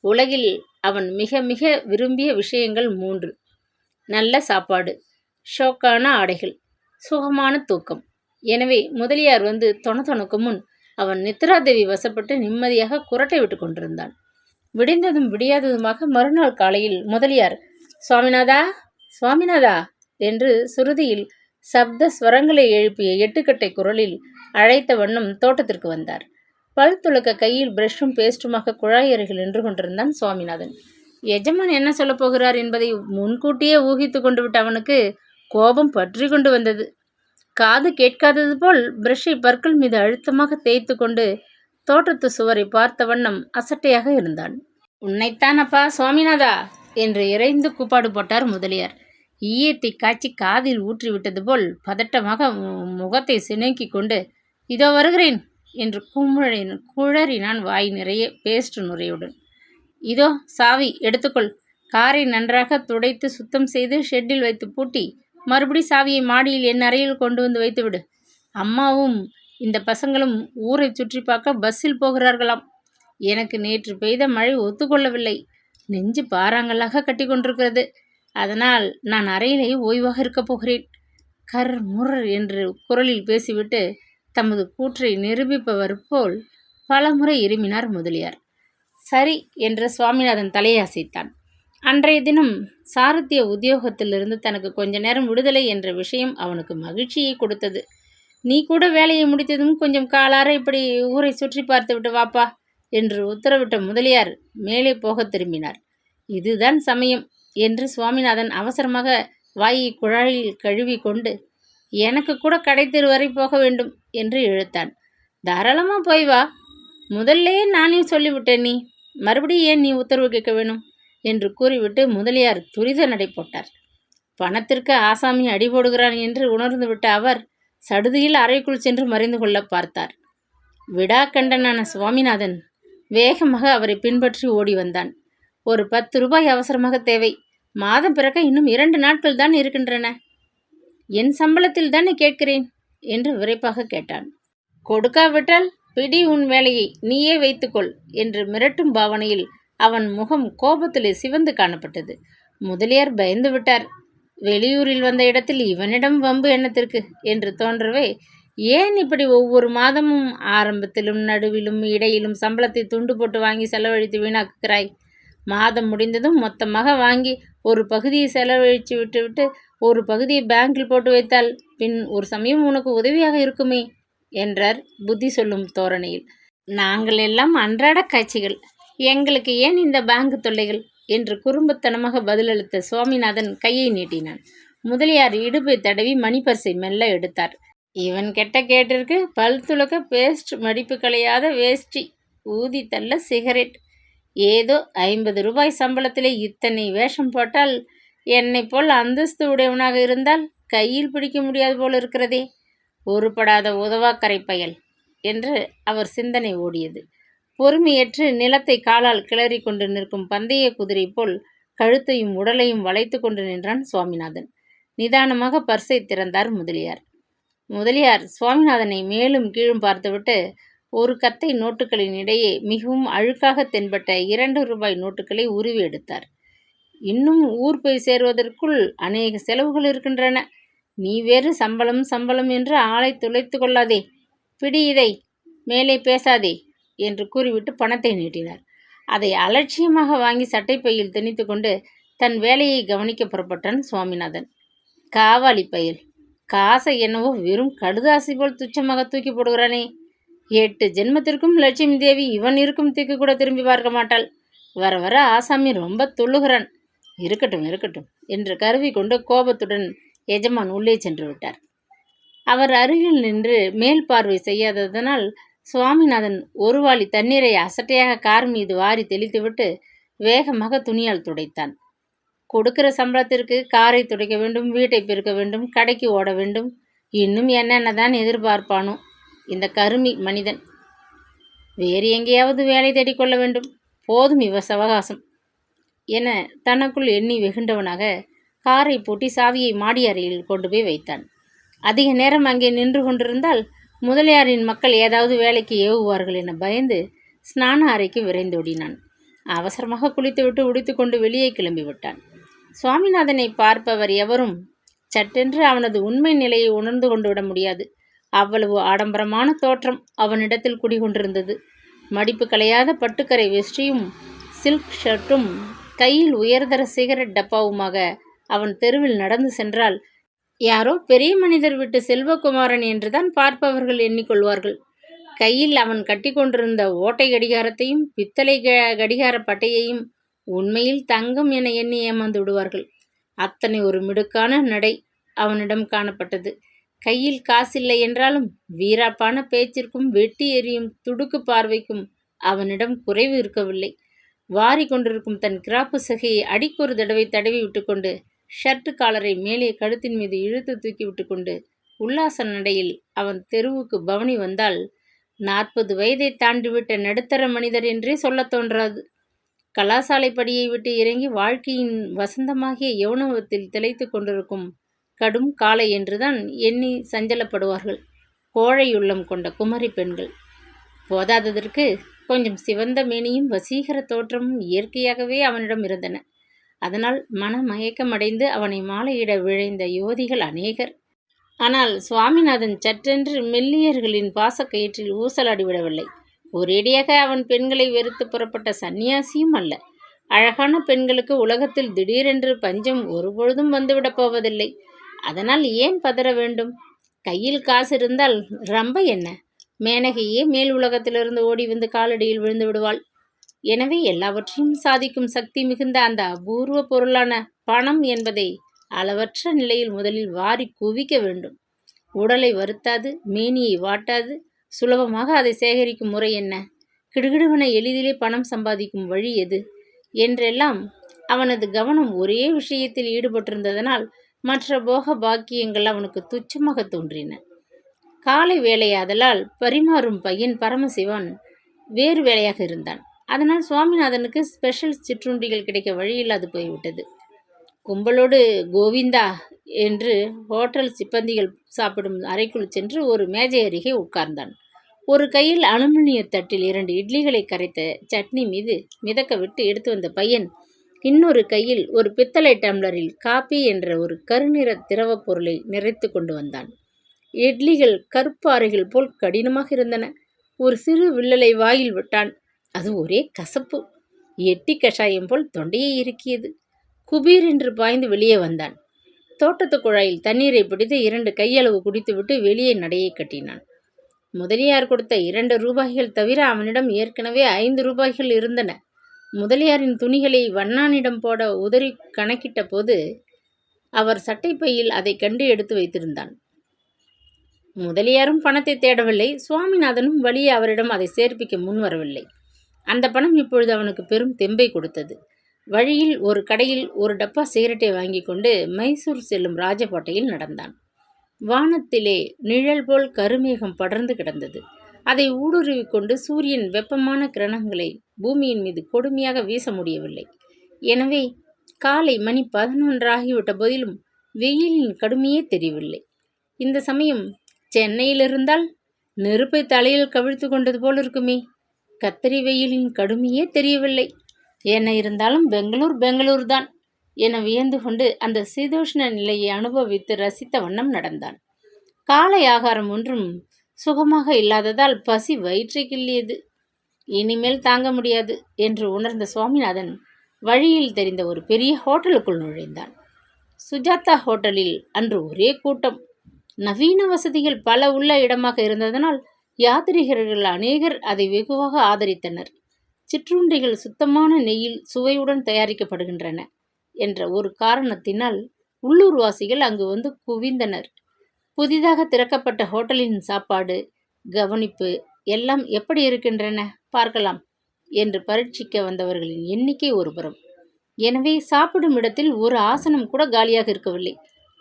உலகில் அவன் மிக மிக விரும்பிய விஷயங்கள் 3: நல்ல சாப்பாடு, ஷோக்கான ஆடைகள், சுகமான தூக்கம். எனவே முதலியார் வந்து தொணத்தொணக்கும் முன் அவன் நித்ராதேவி வசப்பட்டு நிம்மதியாக குரட்டை விட்டு கொண்டிருந்தான். விடிந்ததும் விடியாததுமாக மறுநாள் காலையில் முதலியார் சுவாமிநாதா, சுவாமிநாதா என்று சுருதியில் சப்த ஸ்வரங்களை எழுப்பிய 8 குரலில் அழைத்த வண்ணம் தோட்டத்திற்கு வந்தார். பல் துளக்க கையில் பிரஷும் பேஸ்டுமாக குழாய் அருகில் நின்று கொண்டிருந்தான் சுவாமிநாதன். எஜமான் என்ன சொல்லப் போகிறார் என்பதை முன்கூட்டியே ஊகித்து கொண்டு விட்ட அவனுக்கு கோபம் பற்றி கொண்டு வந்தது. காது கேட்காதது போல் பிரஷை பற்கள் மீது அழுத்தமாக தேய்த்து கொண்டு தோட்டத்து சுவரை பார்த்த வண்ணம் அசட்டையாக இருந்தான். உன்னைத்தான் அப்பா சுவாமிநாதா என்று இறைந்து கூப்பாடு போட்டார் முதலியார். ஈயத்தை காய்ச்சி காதில் ஊற்றிவிட்டது போல் பதட்டமாக முகத்தை சினுக்கி கொண்டு இதோ வருகிறேன் என்று குழறினான் வாய் நிறைய பேஸ்ட் நுரையுடன். இதோ சாவி எடுத்துக்கொள். காரை நன்றாக துடைத்து சுத்தம் செய்து ஷெட்டில் வைத்து பூட்டி மறுபடி சாவியை மாடியில் என் அறையில் கொண்டு வந்து வைத்துவிடு. அம்மாவும் இந்த பசங்களும் ஊரை சுற்றி பார்க்க பஸ்ஸில் போகிறார்களாம். எனக்கு நேற்று பெய்த மழை ஒத்துக்கொள்ளவில்லை. நெஞ்சு பாறாங்கல்லாக கட்டி கொண்டிருக்கிறது. அதனால் நான் அறையிலேயே ஓய்வாக இருக்கப் போகிறேன். கர் முர் என்று குரலில் பேசிவிட்டு தமது கூற்றை நிரூபிப்பவர் போல் பலமுறை இருமினார் முதலியார். சரி என்று சுவாமிநாதன் தலையசைத்தான். அன்றைய தினம் சாரத்திய உத்தியோகத்திலிருந்து தனக்கு கொஞ்ச நேரம் விடுதலை என்ற விஷயம் அவனுக்கு மகிழ்ச்சியை கொடுத்தது. நீ கூட வேலையை முடித்ததும் கொஞ்சம் காலார இப்படி ஊரை சுற்றி பார்த்து விட்டு வாப்பா என்று உத்தரவிட்ட முதலியார் மேலே போக திரும்பினார். இதுதான் சமயம் என்று சுவாமிநாதன் அவசரமாக வாயை குழாயில் கழுவி கொண்டு எனக்கு கூட கடை தெரு வரை போக வேண்டும் என்று இழுத்தான். தாராளமாக போய் வா, முதல்லையே நானே சொல்லிவிட்டேன், நீ மறுபடியும் ஏன் நீ உத்தரவு கேட்க வேணும் என்று கூறிவிட்டு முதலியார் துரித நடை போட்டார். பணத்திற்கு ஆசாமி அடி போடுகிறான் என்று உணர்ந்து விட்ட அவர் சடுதியில் அறைக்குள் சென்று மறைந்து கொள்ள பார்த்தார். விடாக்கண்டனான சுவாமிநாதன் வேகமாக அவரை பின்பற்றி ஓடி வந்தான். ஒரு 10 ரூபாய் அவசரமாக தேவை. மாதம் பிறக்க இன்னும் 2 நாட்கள் தான் இருக்கின்றன. என் சம்பளத்தில் தானே கேட்கிறேன் என்று விரைப்பாக கேட்டான். கொடுக்காவிட்டால் பிடி உன் வேலையை நீயே வைத்துக்கொள் என்று மிரட்டும் பாவனையில் அவன் முகம் கோபத்திலே சிவந்து காணப்பட்டது. முதலியார் பயந்து விட்டார். வெளியூரில் வந்த இடத்தில் இவனிடம் வம்பு எண்ணத்திற்கு என்று தோன்றவே, ஏன் இப்படி ஒவ்வொரு மாதமும் ஆரம்பத்திலும் நடுவிலும் இடையிலும் சம்பளத்தை துண்டு போட்டு வாங்கி செலவழித்து வீணாக்குகிறாய்? மாதம் முடிந்ததும் மொத்தமாக வாங்கி ஒரு பகுதியை செலவழித்து விட்டுவிட்டு ஒரு பகுதியை பேங்கில் போட்டு வைத்தால் பின் ஒரு சமயம் உனக்கு உதவியாக இருக்குமே என்றார் புத்தி சொல்லும் தோரணையில். நாங்கள் எல்லாம் அன்றாட காட்சிகள், எங்களுக்கு ஏன் இந்த பேங்க் தொல்லைகள் என்று குறும்புத்தனமாக பதிலளித்த சுவாமிநாதன் கையை நீட்டினான். முதலியார் இடுப்பை தடவி மணிப்பர்சை மெல்ல எடுத்தார். இவன் கெட்ட கேட்டிற்கு பல் துளக்க பேஸ்ட், மடிப்பு களையாத வேஷ்டி, ஊதி தள்ள சிகரெட். ஏதோ 50 ரூபாய் சம்பளத்திலே இத்தனை வேஷம் போட்டால் என்னை போல் அந்தஸ்து உடையவனாக இருந்தால் கையில் பிடிக்க முடியாது போல் இருக்கிறதே. ஒருபடாத உதவாக்கரை பயல் என்று அவர் சிந்தனை ஓடியது. பொறுமையற்று நிலத்தை காலால் கிளறி கொண்டு நிற்கும் பந்தய குதிரை போல் கழுத்தையும் உடலையும் வளைத்து கொண்டு நின்றான் சுவாமிநாதன். நிதானமாக பர்ஸை திறந்தார் முதலியார். முதலியார் சுவாமிநாதனை மேலும் கீழும் பார்த்துவிட்டு ஒரு கத்தை நோட்டுகளின் இடையே மிகவும் அழுக்காக தென்பட்ட 2 ரூபாய் நோட்டுகளை உருவி எடுத்தார். இன்னும் ஊர் போய் சேருவதற்குள் அநேக செலவுகள் இருக்கின்றன. நீ வேறு சம்பளம் சம்பளம் என்று ஆளை துளைத்து கொள்ளாதே. பிடி இதை, மேலே பேசாதே என்று கூறிவிட்டு பணத்தை நீட்டினார். அதை அலட்சியமாக வாங்கி சட்டைப்பையில் திணித்து கொண்டு தன் வேலையை கவனிக்க புறப்பட்டான் சுவாமிநாதன். காவாலி பயல், காசை என்னவோ வெறும் கடுதாசி போல் துச்சமாக தூக்கி போடுகிறானே. 8 ஜென்மத்திற்கும் லட்சுமி தேவி இவன் இருக்கும் திக்கு கூட திரும்பி பார்க்க மாட்டாள். வர வர ஆசாமி ரொம்ப துள்ளுகிறான். இருக்கட்டும் இருக்கட்டும் என்று கருவி கொண்டு கோபத்துடன் எஜமான் உள்ளே சென்று விட்டார். அவர் அருகில் நின்று மேல் பார்வை செய்யாததனால் சுவாமிநாதன் ஒரு வாளி தண்ணீரை அசட்டையாக கார் மீது வாரி தெளித்துவிட்டு வேகமாக துணியால் துடைத்தான். கொடுக்கிற சம்பளத்திற்கு காரை துடைக்க வேண்டும், வீட்டை பெருக்க வேண்டும், கடைக்கு ஓட வேண்டும், இன்னும் என்னென்ன தான் எதிர்பார்ப்பானோ இந்த கருமி மனிதன். வேறு எங்கேயாவது வேலை தேடிக்கொள்ள வேண்டும், போதும் இவ சவகாசம் என தனக்குள் எண்ணி வெகுண்டவனாக காரை பூட்டி சாவியை மாடி அறையில் கொண்டு போய் வைத்தான். அதிக நேரம் அங்கே நின்று கொண்டிருந்தால் முதலியாரின் மக்கள் ஏதாவது வேலைக்கு ஏவுவார்கள் என பயந்து ஸ்நான அறைக்கு விரைந்தோடினான். அவசரமாக குளித்துவிட்டு உடுத்திக்கொண்டு வெளியே கிளம்பிவிட்டான். சுவாமிநாதனை பார்ப்பவர் எவரும் சட்டென்று அவனது உண்மை நிலையை உணர்ந்து கொண்டு விட முடியாது. அவ்வளவு ஆடம்பரமான தோற்றம் அவனிடத்தில் குடிகொண்டிருந்தது. மடிப்பு களையாத பட்டுக்கரை வெஸ்டியும் சில்க் ஷர்ட்டும் கையில் உயர்தர சிகரெட் டப்பாவுமாக அவன் தெருவில் நடந்து சென்றால் யாரோ பெரிய மனிதர் விட்டு செல்வகுமாரன் என்றுதான் பார்ப்பவர்கள் எண்ணிக்கொள்வார்கள். கையில் அவன் கட்டி கொண்டிருந்த ஓட்டை கடிகாரத்தையும் பித்தளை கடிகார பட்டையையும் உண்மையில் தங்கம் என எண்ணி ஏமாந்து விடுவார்கள். அத்தனை ஒரு மிடுக்கான நடை அவனிடம் காணப்பட்டது. கையில் காசில்லை என்றாலும் வீராப்பான பேச்சிற்கும் வெட்டி எறியும் துடுக்கு பார்வைக்கும் அவனிடம் குறைவு இருக்கவில்லை. வாரி கொண்டிருக்கும் தன் கிராப்பு சகையை அடிக்கொரு தடவை தடவி விட்டுக்கொண்டு ஷர்ட் காலரை மேலே கழுத்தின் மீது இழுத்து தூக்கி விட்டு கொண்டு உல்லாச நடையில் அவன் தெருவுக்கு பவனி வந்தால் 40 வயதை தாண்டிவிட்ட நடுத்தர மனிதர் என்றே சொல்ல தோன்றாது. கலாசாலை படியை விட்டு இறங்கி வாழ்க்கையின் வசந்தமாகிய யௌனவத்தில் திளைத்து கொண்டிருக்கும் கடும் காலை என்றுதான் எண்ணி சஞ்சலப்படுவார்கள் கோழையுள்ளம் கொண்ட குமரி பெண்கள். போதாததற்கு கொஞ்சம் சிவந்த மேனியும் வசீகர தோற்றமும் இயற்கையாகவே அவனிடம் இருந்தன. அதனால் மனமயக்கமடைந்து அவனை மாலையிட விழைந்த யுவதிகள் அநேகர். ஆனால் சுவாமிநாதன் சற்றென்று மெல்லியர்களின் பாசக்கயிற்றில் ஊசலாடிவிடவில்லை. ஒரேடியாக அவன் பெண்களை வெறுத்து புறப்பட்ட சந்நியாசியும் அல்ல. அழகான பெண்களுக்கு உலகத்தில் திடீரென்று பஞ்சம் ஒருபொழுதும் வந்துவிடப் போவதில்லை. அதனால் ஏன் பதற வேண்டும்? கையில் காசு இருந்தால் ரொம்ப என்ன, மேனகையே மேல் உலகத்திலிருந்து ஓடி வந்து காலடியில் விழுந்து விடுவாள். எனவே எல்லாவற்றையும் சாதிக்கும் சக்தி மிகுந்த அந்த அபூர்வ பொருளான பணம் என்பதை அளவற்ற நிலையில் முதலில் வாரி குவிக்க வேண்டும். உடலை வருத்தாது, மேனியை வாட்டாது, சுலபமாக அதை சேகரிக்கும் முறை என்ன, கிடுகிடுவன எளிதிலே பணம் சம்பாதிக்கும் வழி எது என்றெல்லாம் அவனது கவனம் ஒரே விஷயத்தில் ஈடுபட்டிருந்ததனால் மற்ற போக பாக்கியங்கள் அவனுக்கு துச்சமாக தோன்றின. காலை வேலையாதலால் பரிமாறும் பையன் பரமசிவன் வேறு வேலையாக இருந்தான். அதனால் சுவாமிநாதனுக்கு ஸ்பெஷல் சிற்றுண்டிகள் கிடைக்க வழியில்லாது போய்விட்டது. கும்பலோடு கோவிந்தா என்று ஹோட்டல் சிப்பந்திகள் சாப்பிடும் அறைக்குள் சென்று ஒரு மேஜை அருகே உட்கார்ந்தான். ஒரு கையில் அலுமினிய தட்டில் 2 இட்லிகளை கரைத்த சட்னி மீது மிதக்க விட்டு எடுத்து வந்த பையன் இன்னொரு கையில் ஒரு பித்தளை டம்ளரில் காபி என்ற ஒரு கருநிற திரவப் பொருளை நிறைத்து கொண்டு வந்தான். இட்லிகள் கருப்பு அறைகள் போல் கடினமாக இருந்தன. ஒரு சிறு வில்லலை வாயில் விட்டான். அது ஒரே கசப்பு. எட்டி கஷாயம் போல் தொண்டையை இறுக்கியது. குபீர் என்று பாய்ந்து வெளியே வந்தான். தோட்டத்து குழாயில் தண்ணீரை பிடித்து 2 கையளவு குடித்துவிட்டு வெளியே நடையை கட்டினான். முதலியார் கொடுத்த 2 ரூபாய்கள் தவிர அவனிடம் ஏற்கனவே 5 ரூபாய்கள் இருந்தன. முதலியாரின் துணிகளை வண்ணானிடம் போட உதறி கணக்கிட்ட போது அவர் சட்டைப்பையில் அதை கண்டு எடுத்து வைத்திருந்தான். முதலியாரும் பணத்தை தேடவில்லை. சுவாமிநாதனும் வழியே அவரிடம் அதை சேர்ப்பிக்க முன்வரவில்லை. அந்த பணம் இப்பொழுது அவனுக்கு பெரும் தெம்பை கொடுத்தது. வழியில் ஒரு கடையில் ஒரு டப்பா சிகரெட்டை வாங்கி கொண்டு மைசூர் செல்லும் ராஜபாட்டையில் நடந்தான். வானத்திலே நிழல் போல் கருமேகம் படர்ந்து கிடந்தது. அதை ஊடுருவி கொண்டு சூரியன் வெப்பமான கிரணங்களை பூமியின் மீது கொடுமையாக வீச முடியவில்லை. எனவே காலை மணி 11 ஆகிவிட்ட போதிலும் வெயிலின் கடுமையே தெரியவில்லை. இந்த சமயம் சென்னையில் இருந்தால் நெருப்பை தலையில் கவிழ்த்து கொண்டது போல் இருக்குமே. கத்தரி வெயிலின் கடுமையே தெரியவில்லை. என்ன இருந்தாலும் பெங்களூர் தான் என வியந்து கொண்டு அந்த சீதோஷ்ண நிலையை அனுபவித்து ரசித்த வண்ணம் நடந்தான். காலை ஆகாரம் ஒன்றும் சுகமாக இல்லாததால் பசி வயிற்றை கிள்ளியது. இனிமேல் தாங்க முடியாது என்று உணர்ந்த சுவாமிநாதன் வழியில் தெரிந்த ஒரு பெரிய ஹோட்டலுக்குள் நுழைந்தான். சுஜாதா ஹோட்டலில் அன்று ஒரே கூட்டம். நவீன வசதிகள் பல உள்ள இடமாக இருந்ததனால் யாத்ரீகர்கள் அநேகர் அதை வெகுவாக ஆதரித்தனர். சிற்றுண்டிகள் சுத்தமான நெய்யில் சுவையுடன் தயாரிக்கப்படுகின்றன என்ற ஒரு காரணத்தினால் உள்ளூர்வாசிகள் அங்கு வந்து குவிந்தனர். புதிதாக திறக்கப்பட்ட ஹோட்டலின் சாப்பாடு, கவனிப்பு எல்லாம் எப்படி இருக்கின்றன பார்க்கலாம் என்று பரீட்சிக்க வந்தவர்களின் எண்ணிக்கை ஒருபுறம். எனவே சாப்பிடும் இடத்தில் ஒரு ஆசனம் கூட காலியாக இருக்கவில்லை.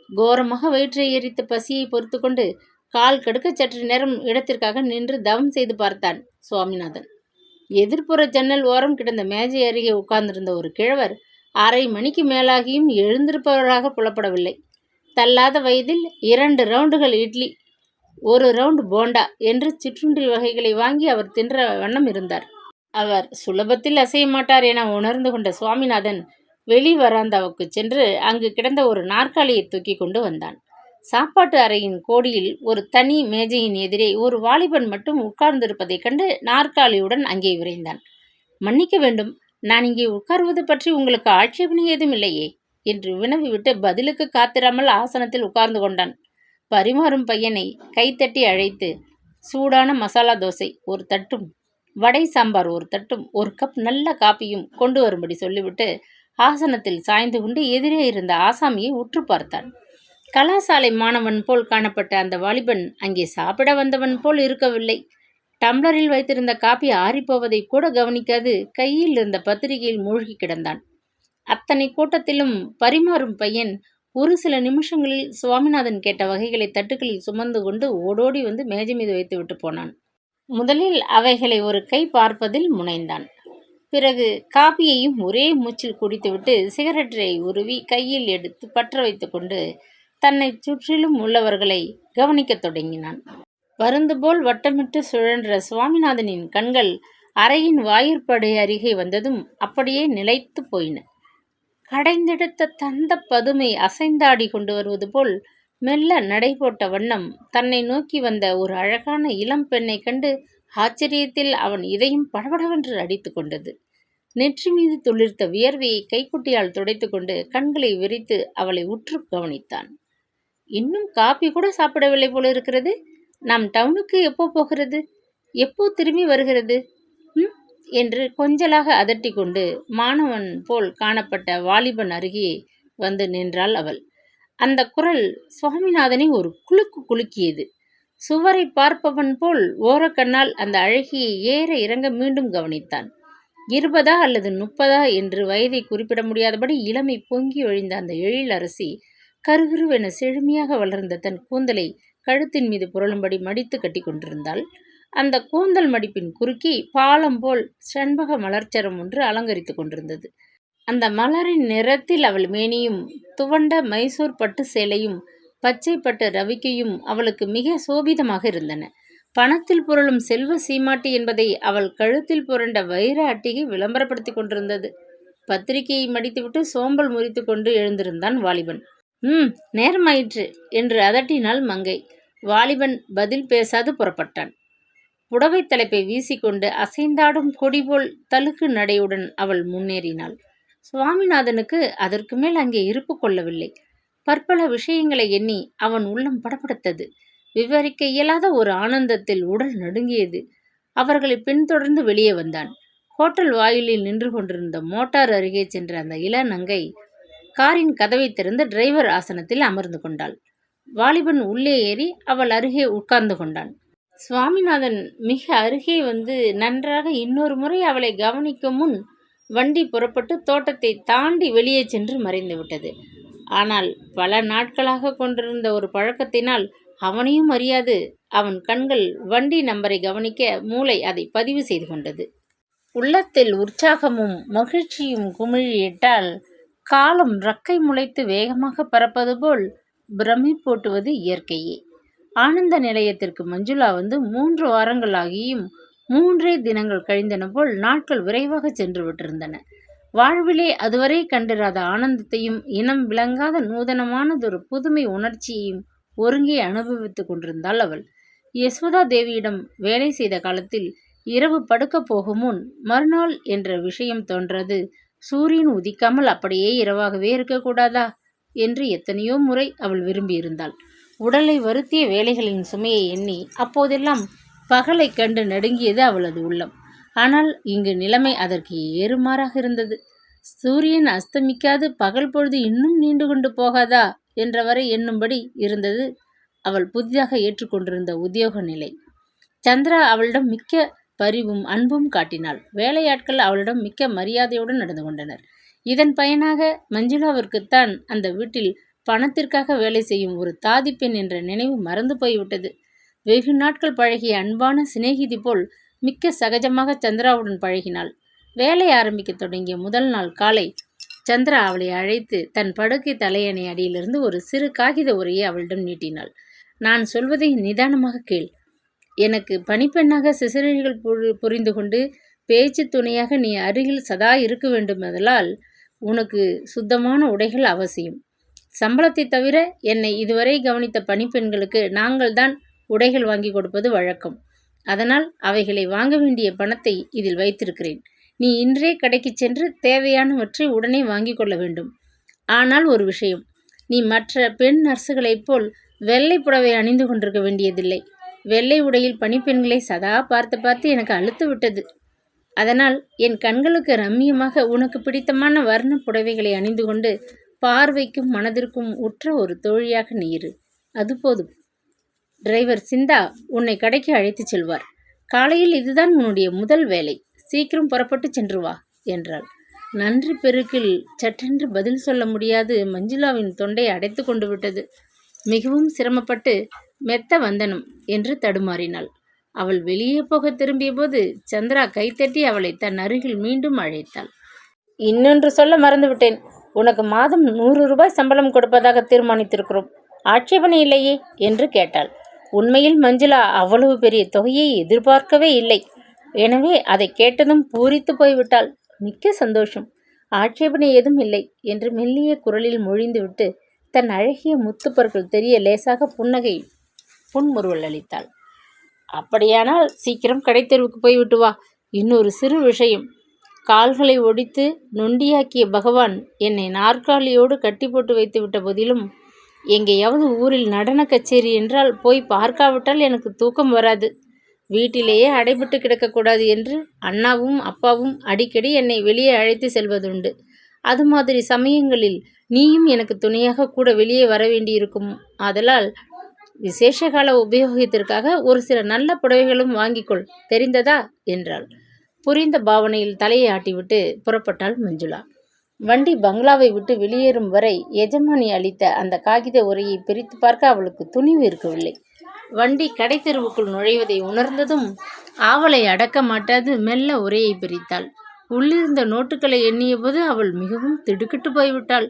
கோரமாக வயிற்றை எரித்த பசியை பொறுத்து கொண்டு கால் கடுக்க சற்று நேரம் இடத்திற்காக நின்று தவம் செய்து பார்த்தான் சுவாமிநாதன். எதிர்ப்புற ஜன்னல் ஓரம் கிடந்த மேஜை அருகே உட்கார்ந்திருந்த ஒரு கிழவர் 1/2 மணிக்கு மேலாகியும் எழுந்திருப்பவராக புலப்படவில்லை. தள்ளாத வயதில் 2 ரவுண்டுகள் இட்லி, 1 ரவுண்டு போண்டா என்று சிற்றுண்டி வகைகளை வாங்கி அவர் தின்ற வண்ணம் இருந்தார். அவர் சுலபத்தில் அசைய மாட்டார் என உணர்ந்து கொண்ட சுவாமிநாதன் வெளி வராந்தாவுக்கு சென்று அங்கு கிடந்த ஒரு நாற்காலியை தூக்கி கொண்டு வந்தான். சாப்பாட்டு அறையின் கோடியில் ஒரு தனி மேஜையின் எதிரே ஒரு வாலிபன் மட்டும் உட்கார்ந்திருப்பதைக் கண்டு நாற்காலியுடன் அங்கே விரைந்தான். மன்னிக்க வேண்டும், நான் இங்கே உட்கார்வது பற்றி உங்களுக்கு ஆட்சேபனை ஏதும் இல்லையே என்று வினவிவிட்டு பதிலுக்கு காத்திராமல் ஆசனத்தில் உட்கார்ந்து கொண்டான். பரிமாறும் பையனை கைத்தட்டி அழைத்து சூடான மசாலா தோசை ஒரு தட்டும், வடை சாம்பார் ஒரு தட்டும், 1 கப் நல்ல காப்பியும் கொண்டு வரும்படி சொல்லிவிட்டு ஆசனத்தில் சாய்ந்து கொண்டு எதிரே இருந்த ஆசாமியை உற்று பார்த்தான். கலாசாலை மாணவன் போல் காணப்பட்ட அந்த வாலிபன் அங்கே சாப்பிட வந்தவன் போல் இருக்கவில்லை. டம்ளரில் வைத்திருந்த காப்பி ஆறிப்போவதை கூட கவனிக்காது கையில் இருந்த பத்திரிகையில் மூழ்கி கிடந்தான். அத்தனை கூட்டத்திலும் பரிமாறும் பையன் ஒரு சில நிமிஷங்களில் சுவாமிநாதன் கேட்ட வகைகளை தட்டுக்களில் சுமந்து கொண்டு ஓடோடி வந்து மேஜை மீது வைத்து விட்டு போனான். முதலில் அவைகளை ஒரு கை பார்ப்பதில் முனைந்தான். பிறகு காப்பியையும் ஒரே மூச்சில் குடித்துவிட்டு சிகரெட்டை உருவி கையில் எடுத்து பற்ற வைத்து கொண்டு தன்னை சுற்றிலும் உள்ளவர்களை கவனிக்கத் தொடங்கினான். பருந்து போல் வட்டமிட்டு சுழன்ற சுவாமிநாதனின் கண்கள் அறையின் வாயிற்படை அருகே வந்ததும் அப்படியே நிலைத்து போயின. கடைந்தெடுத்த தந்த பதுமை அசைந்தாடி கொண்டு வருவது போல் மெல்ல நடை போட்ட வண்ணம் தன்னை நோக்கி வந்த ஒரு அழகான இளம் பெண்ணை கண்டு ஆச்சரியத்தில் அவன் இதயம் படபடவென்று அடித்து கொண்டது. நெற்றி மீது துளிர்த்த வியர்வையை கைக்குட்டியால் துடைத்து கொண்டு கண்களை விரித்து அவளை உற்று கவனித்தான். இன்னும் காப்பி கூட சாப்பிடவில்லை போல இருக்கிறது. நாம் டவுனுக்கு எப்போ போகிறது? எப்போ திரும்பி வருகிறது? என்று கொஞ்சலாக அதட்டி கொண்டு மாணவன் போல் காணப்பட்ட வாலிபன் அருகே வந்து நின்றாள் அவள். அந்த குரல் சுவாமிநாதனை ஒரு குலுக்கு குலுக்கியது. சுவரை பார்ப்பவன் போல் ஓரக்கண்ணால் அந்த அழகியை ஏற இறங்க மீண்டும் கவனித்தான். 20 அல்லது 30 என்று வயதை குறிப்பிட முடியாதபடி இளமை பொங்கி ஒழிந்த அந்த எழில் அரசி கருகருவென செழுமையாக வளர்ந்த தன் கூந்தலை கழுத்தின் மீது புரளும்படி மடித்து கட்டி கொண்டிருந்தாள். அந்த கூந்தல் மடிப்பின் குறுக்கி பாலம் போல் செண்பக மலர்ச்சரம் ஒன்று அலங்கரித்து கொண்டிருந்தது. அந்த மலரின் நிறத்தில் அவள் மேனியும் துவண்ட மைசூர் பட்டு சேலையும் பச்சை பட்டு ரவிக்கையும் அவளுக்கு மிக சோபிதமாக இருந்தன. பணத்தில் புரளும் செல்வ சீமாட்டி என்பதை அவள் கழுத்தில் புரண்ட வைர அட்டிகை விளம்பரப்படுத்தி கொண்டிருந்தது. பத்திரிகையை மடித்துவிட்டு சோம்பல் முறித்து கொண்டு எழுந்திருந்தான் வாலிபன். நேரமாயிற்று என்று அதட்டினாள் மங்கை. வாலிபன் பதில் பேசாது புறப்பட்டான். புடவை தலைப்பை வீசிக்கொண்டு அசைந்தாடும் கொடிபோல் தலுக்கு நடையுடன் அவள் முன்னேறினாள். சுவாமிநாதனுக்கு அதற்கு மேல் அங்கே இருப்பு கொள்ளவில்லை. பற்பல விஷயங்களை எண்ணி அவன் உள்ளம் படபடத்தது. விவரிக்க இயலாத ஒரு ஆனந்தத்தில் உடல் நடுங்கியது. அவர்களை பின்தொடர்ந்து வெளியே வந்தான். ஹோட்டல் வாயிலில் நின்று கொண்டிருந்த மோட்டார் அருகே சென்ற அந்த இளநங்கை காரின் கதவை திறந்து டிரைவர் ஆசனத்தில் அமர்ந்து கொண்டாள். வாலிபன் உள்ளே ஏறி அவள் அருகே உட்கார்ந்து கொண்டான். சுவாமிநாதன் மிக அருகே வந்து நன்றாக இன்னொரு முறை அவளை கவனிக்கும் முன் வண்டி புறப்பட்டு தோட்டத்தை தாண்டி வெளியே சென்று மறைந்து விட்டது. ஆனால் பல நாட்களாக கொண்டிருந்த ஒரு பழக்கத்தினால் அவனையும் அறியாது அவன் கண்கள் வண்டி நம்பரை கவனிக்க மூளை அதை பதிவு செய்து கொண்டது. உள்ளத்தில் உற்சாகமும் மகிழ்ச்சியும் குமிழியிட்டால் காலம் ரக்கை முளைத்து வேகமாக பறப்பது போல் பிரமிப்பூட்டுவது இயற்கையே. ஆனந்த நிலையத்திற்கு மஞ்சுளா வந்து 3 வாரங்கள் ஆகியும் 3 தினங்கள் கழிந்தன போல் நாட்கள் விரைவாக சென்று விட்டிருந்தன. வாழ்விலே அதுவரை கண்டிராத ஆனந்தத்தையும் இனம் விளங்காத நூதனமானதொரு புதுமை உணர்ச்சியையும் ஒருங்கே அனுபவித்து கொண்டிருந்தாள் அவள். யசோதா தேவியிடம் வேலை செய்த காலத்தில் இரவு படுக்க போகும் முன் மறுநாள் என்ற விஷயம் தோன்றது. சூரியன் உதிக்காமல் அப்படியே இரவாகவே இருக்கக்கூடாதா என்று எத்தனையோ முறை அவள் விரும்பியிருந்தாள். உடலை வருத்திய வேலைகளின் சுமையை எண்ணி அப்போதெல்லாம் பகலை கண்டு நடுங்கியது அவளது உள்ளம். ஆனால் இங்கு நிலைமை அதற்கு ஏறுமாறாக இருந்தது. சூரியன் அஸ்தமிக்காது பகல் பொழுது இன்னும் நீண்டு கொண்டு போகாதா என்றவரை எண்ணும்படி இருந்தது அவள் புதிதாக ஏற்றுக்கொண்டிருந்த உத்தியோக நிலை. சந்திரா அவளிடம் மிக்க பரிவும் அன்பும் காட்டினாள். வேலையாட்கள் அவளிடம் மிக்க மரியாதையுடன் நடந்து கொண்டனர். இதன் பயனாக மஞ்சுளாவிற்குத்தான் அந்த வீட்டில் பணத்திற்காக வேலை செய்யும் ஒரு தாதிப்பெண் என்ற நினைவு மறந்து போய்விட்டது. வெகு நாட்கள் பழகிய அன்பான சிநேகிதி போல் மிக்க சகஜமாக சந்திராவுடன் பழகினாள். வேலை ஆரம்பிக்க தொடங்கிய முதல் நாள் காலை சந்திரா அவளை அழைத்து தன் படுக்கை தலையணை அடியிலிருந்து ஒரு சிறு காகித உரையை அவளிடம் நீட்டினாள். நான் சொல்வதை நிதானமாக கேள். எனக்கு பணிப்பெண்ணாக சிசரடிகள் புரிந்து கொண்டு பேச்சு துணையாக நீ அருகில் சதா இருக்க வேண்டுமெதலால் உனக்கு சுத்தமான உடைகள் அவசியம். சம்பளத்தை தவிர என்னை இதுவரை கவனித்த பணிப்பெண்களுக்கு நாங்கள்தான் உடைகள் வாங்கி கொடுப்பது வழக்கம். அதனால் அவைகளை வாங்க வேண்டிய பணத்தை இதில் வைத்திருக்கிறேன். நீ இன்றே கடைக்கு சென்று தேவையானவற்றை உடனே வாங்கி கொள்ள வேண்டும். ஆனால் ஒரு விஷயம், நீ மற்ற பெண் நர்ஸுகளைப் போல் வெள்ளை புடவை அணிந்து கொண்டிருக்க வேண்டியதில்லை. வெள்ளை உடையில் பணிப்பெண்களை சதா பார்த்து பார்த்து எனக்கு அலுத்து விட்டது. அதனால் என் கண்களுக்கு ரம்மியமாக உனக்கு பிடித்தமான வர்ண புடவைகளை அணிந்து கொண்டு பார்வைக்கும் மனதிற்கும் உற்ற ஒரு தோழியாக நீரு. அது போதும். டிரைவர் சிந்தா உன்னை கடைக்கு அழைத்து செல்வார். காலையில் இதுதான் உன்னுடைய முதல் வேலை. சீக்கிரம் புறப்பட்டு சென்று வா என்றாள். நன்றி பெருக்கில் சட்டென்று பதில் சொல்ல முடியாது மஞ்சுளாவின் தொண்டை அடைத்து கொண்டு விட்டது. மிகவும் சிரமப்பட்டு மெத்த வந்தனம் என்று தடுமாறினாள். அவள் வெளியே போக திரும்பிய போது சந்திரா கைத்தட்டி அவளை தன் அருகில் மீண்டும் அழைத்தாள். இன்னொன்று சொல்ல மறந்துவிட்டேன். உனக்கு மாதம் 100 ரூபாய் சம்பளம் கொடுப்பதாக தீர்மானித்திருக்கிறோம். ஆட்சேபனை இல்லையே என்று கேட்டாள். உண்மையில் மஞ்சுளா அவ்வளவு பெரிய தொகையை எதிர்பார்க்கவே இல்லை. எனவே அதை கேட்டதும் பூரித்து போய்விட்டாள். மிக்க சந்தோஷம், ஆட்சேபனை ஏதும் இல்லை என்று மெல்லிய குரலில் மொழிந்துவிட்டு தன் அழகிய முத்துப்பற்கள் தெரிய லேசாக புன்முறுவல் அளித்தாள். அப்படியானால் சீக்கிரம் கடைத்தெருவுக்கு போய்விட்டு வா. இன்னொரு சிறு விஷயம். கால்களை ஒடித்து நொண்டியாக்கிய பகவான் என்னை நாற்காலியோடு கட்டி போட்டு வைத்து விட்ட போதிலும் எங்கேயாவது ஊரில் நடன கச்சேரி என்றால் போய் பார்க்காவிட்டால் எனக்கு தூக்கம் வராது. வீட்டிலேயே அடைபட்டு கிடக்கக்கூடாது என்று அண்ணாவும் அப்பாவும் அடிக்கடி என்னை வெளியே அழைத்து செல்வதுண்டு. அது மாதிரி சமயங்களில் நீயும் எனக்கு துணையாக கூட வெளியே வர வேண்டியிருக்கும். ஆதலால் விசேஷகால உபயோகத்திற்காக ஒரு சில நல்ல புடவைகளும் வாங்கிக்கொள், தெரிந்ததா என்றாள். புரிந்த பாவனையில் தலையை ஆட்டிவிட்டு புறப்பட்டாள் மஞ்சுளா. வண்டி பங்களாவை விட்டு வெளியேறும் வரை எஜமானி அளித்த அந்த காகித உரையை பிரித்து பார்க்க அவளுக்கு துணிவு இருக்கவில்லை. வண்டி கடைத்தெருவுக்குள் நுழைவதை உணர்ந்ததும் ஆவலை அடக்க மாட்டாது மெல்ல உரையை பிரித்தாள். உள்ளிருந்த நோட்டுகளை எண்ணிய போது அவள் மிகவும் திடுக்கிட்டு போய்விட்டாள்.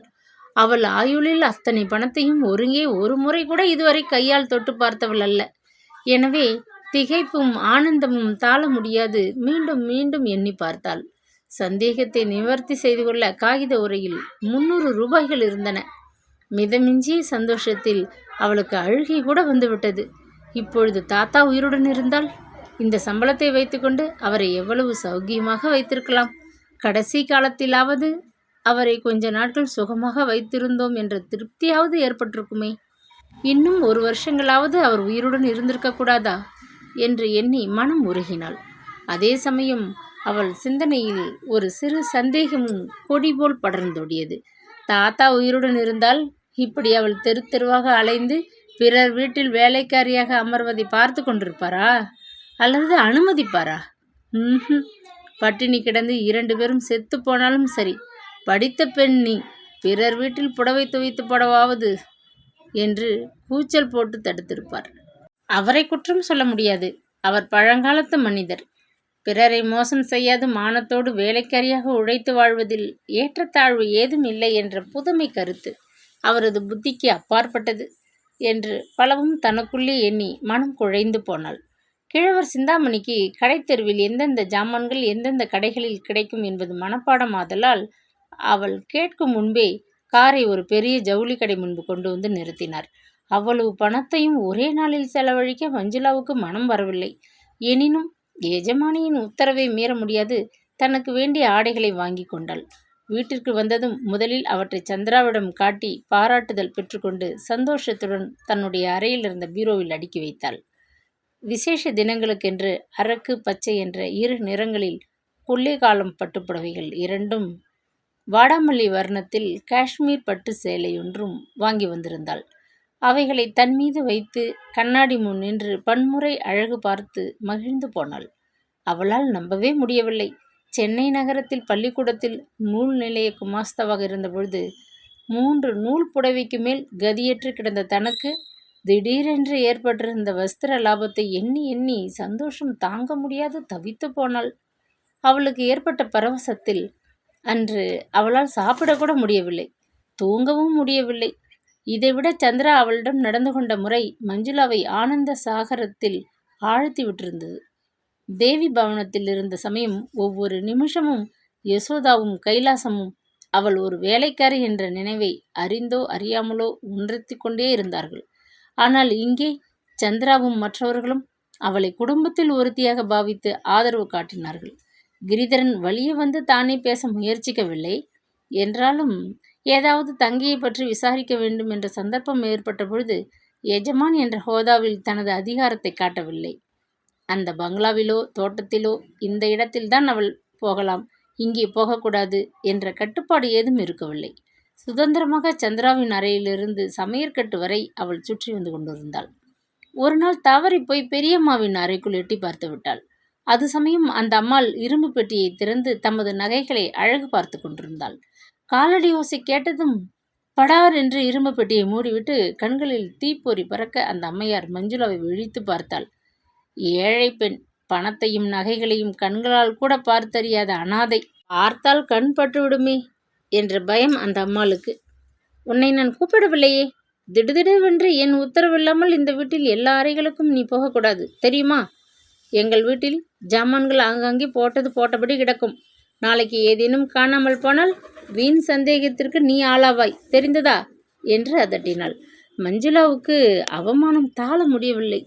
அவள் ஆயுளில் அத்தனை பணத்தையும் ஒருங்கே ஒரு முறை கூட இதுவரை கையால் தொட்டு பார்த்தவள் அல்ல. எனவே திகைப்பும் ஆனந்தமும் தாழ முடியாது மீண்டும் மீண்டும் எண்ணி பார்த்தாள். சந்தேகத்தை நிவர்த்தி செய்து கொள்ள காகித உரையில் 300 ரூபாய்கள் இருந்தன. மிதமிஞ்சிய சந்தோஷத்தில் அவளுக்கு அழுகை கூட வந்துவிட்டது. இப்பொழுது தாத்தா உயிருடன் இருந்தால் இந்த சம்பளத்தை வைத்துக்கொண்டு அவரை எவ்வளவு சௌக்கியமாக வைத்திருக்கலாம். கடைசி காலத்திலாவது அவரை கொஞ்ச நாட்கள் சுகமாக வைத்திருந்தோம் என்ற திருப்தியாவது ஏற்பட்டிருக்குமே. இன்னும் 1 வருஷங்களாவது அவர் உயிருடன் இருந்திருக்க கூடாதா என்று எண்ணி மனம் உருகினாள். அதே சமயம் அவள் சிந்தனையில் ஒரு சிறு சந்தேகமும் கொடி போல் படர்ந்தோடியது. தாத்தா உயிருடன் இருந்தால் இப்படி அவள் தெரு தெருவாக அலைந்து பிறர் வீட்டில் வேலைக்காரியாக அமர்வதை பார்த்து கொண்டிருப்பாரா அல்லது அனுமதிப்பாரா? பட்டினி கிடந்து 2 பேரும் செத்து போனாலும் சரி, படித்த பெண் நீ, பிறர் வீட்டில் புடவை துவைத்து போடவாவது என்று கூச்சல் போட்டு தடுத்திருப்பார். அவரை குற்றம் சொல்ல முடியாது. அவர் பழங்காலத்து மனிதர். பிறரை மோசம் செய்யாது மானத்தோடு வேலைக்காரியாக உழைத்து வாழ்வதில் ஏற்றத்தாழ்வு ஏதும் இல்லை என்ற புதுமை கருத்து அவரது புத்திக்கு அப்பாற்பட்டது என்று பலவும் தனக்குள்ளே எண்ணி மனம் குழைந்து போனாள். கிழவர் சிந்தாமணிக்கு கடைத்தெருவில் எந்தெந்த ஜாமான்கள் எந்தெந்த கடைகளில் கிடைக்கும் என்பது மனப்பாடமாதலால் அவள் கேட்கும் முன்பே காரை ஒரு பெரிய ஜவுளி கடை முன்பு கொண்டு வந்து நிறுத்தினார். அவ்வளவு பணத்தையும் ஒரே நாளில் செலவழிக்க மஞ்சுளாவுக்கு மனம் வரவில்லை. எனினும் எஜமானியின் உத்தரவை மீற முடியாது. தனக்கு வேண்டிய ஆடைகளை வாங்கி கொண்டாள். வீட்டிற்கு வந்ததும் முதலில் அவற்றை சந்திராவிடம் காட்டி பாராட்டுதல் பெற்றுக்கொண்டு சந்தோஷத்துடன் தன்னுடைய அறையில் இருந்த பீரோவில் அடுக்கி வைத்தாள். விசேஷ தினங்களுக்கென்று அரக்கு பச்சை என்ற 2 நிறங்களில் கொள்ளைக்காலம் பட்டுப்புடவைகள் 2ம் வாடாமல்லி வர்ணத்தில் காஷ்மீர் பட்டு சேலையொன்றும் வாங்கி வந்திருந்தாள். அவைகளை தன் மீது வைத்து கண்ணாடி முன் நின்று பன்முறை அழகு பார்த்து மகிழ்ந்து போனாள். அவளால் நம்பவே முடியவில்லை. சென்னை நகரத்தில் பள்ளிக்கூடத்தில் நூல் நிலைய குமாஸ்தாவாக இருந்தபொழுது 3 நூல் புடவைக்கு மேல் கதியற்று கிடந்த தனக்கு திடீரென்று ஏற்பட்டிருந்த வஸ்திர லாபத்தை எண்ணி எண்ணி சந்தோஷம் தாங்க முடியாது தவித்து போனாள். அவளுக்கு ஏற்பட்ட பரவசத்தில் அன்று அவளால் சாப்பிடக்கூட முடியவில்லை, தூங்கவும் முடியவில்லை. இதைவிட சந்திரா அவளிடம் நடந்து கொண்ட முறை மஞ்சுளாவை ஆனந்த சாகரத்தில் ஆழ்த்தி விட்டிருந்தது. தேவி பவனத்தில் இருந்த சமயம் ஒவ்வொரு நிமிஷமும் யசோதாவும் கைலாசமும் அவள் ஒரு வேலைக்காரி என்ற நினைவை அறிந்தோ அறியாமலோ உணர்த்தி கொண்டே இருந்தார்கள். ஆனால் இங்கே சந்திராவும் மற்றவர்களும் அவளை குடும்பத்தில் ஒருத்தியாக பாவித்து ஆதரவு காட்டினார்கள். கிரிதரன் வழியே வந்து தானே பேச முயற்சிக்கவில்லை என்றாலும் ஏதாவது தங்கியை பற்றி விசாரிக்க வேண்டும் என்ற சந்தர்ப்பம் ஏற்பட்ட பொழுது எஜமான் என்ற ஹோதாவில் தனது அதிகாரத்தை காட்டவில்லை. அந்த பங்களாவிலோ தோட்டத்திலோ இந்த இடத்தில்தான் அவள் போகலாம், இங்கே போகக்கூடாது என்ற கட்டுப்பாடு ஏதும் இருக்கவில்லை. சுதந்திரமாக சந்திராவின் அறையிலிருந்து சமையற்கட்டு வரை அவள் சுற்றி வந்து கொண்டிருந்தாள். ஒரு நாள் தவறி போய் பெரியம்மாவின் அறைக்குள் எட்டி பார்த்து விட்டாள். அது சமயம் அந்த அம்மாள் இரும்பு பெட்டியை திறந்து தமது நகைகளை அழகு பார்த்து கொண்டிருந்தாள். காலடி ஓசை கேட்டதும் படார் என்று இரும்பு பெட்டியை மூடிவிட்டு கண்களில் தீப்பொறி பறக்க அந்த அம்மையார் மஞ்சுளாவை விழித்து பார்த்தாள். ஏழை பெண், பணத்தையும் நகைகளையும் கண்களால் கூட பார்த்தறியாத அனாதை. பார்த்தால் கண் பட்டுவிடுமே என்ற பயம் அந்த அம்மாளுக்கு. உன்னை நான் கூப்பிடவில்லையே, திடுதிடுவென்று என் உத்தரவில்லாமல் இந்த வீட்டில் எல்லா அறைகளுக்கும் நீ போகக்கூடாது, தெரியுமா? எங்கள் வீட்டில் ஜாமான்கள் ஆங்காங்கே போட்டது போட்டபடி கிடக்கும். நாளைக்கு ஏதேனும் காணாமல் போனால் வீண் சந்தேகத்திற்கு நீ ஆளாவாய், தெரிந்ததா என்று அதட்டினாள். மஞ்சுளாவுக்கு அவமானம் தாழ முடியவில்லை.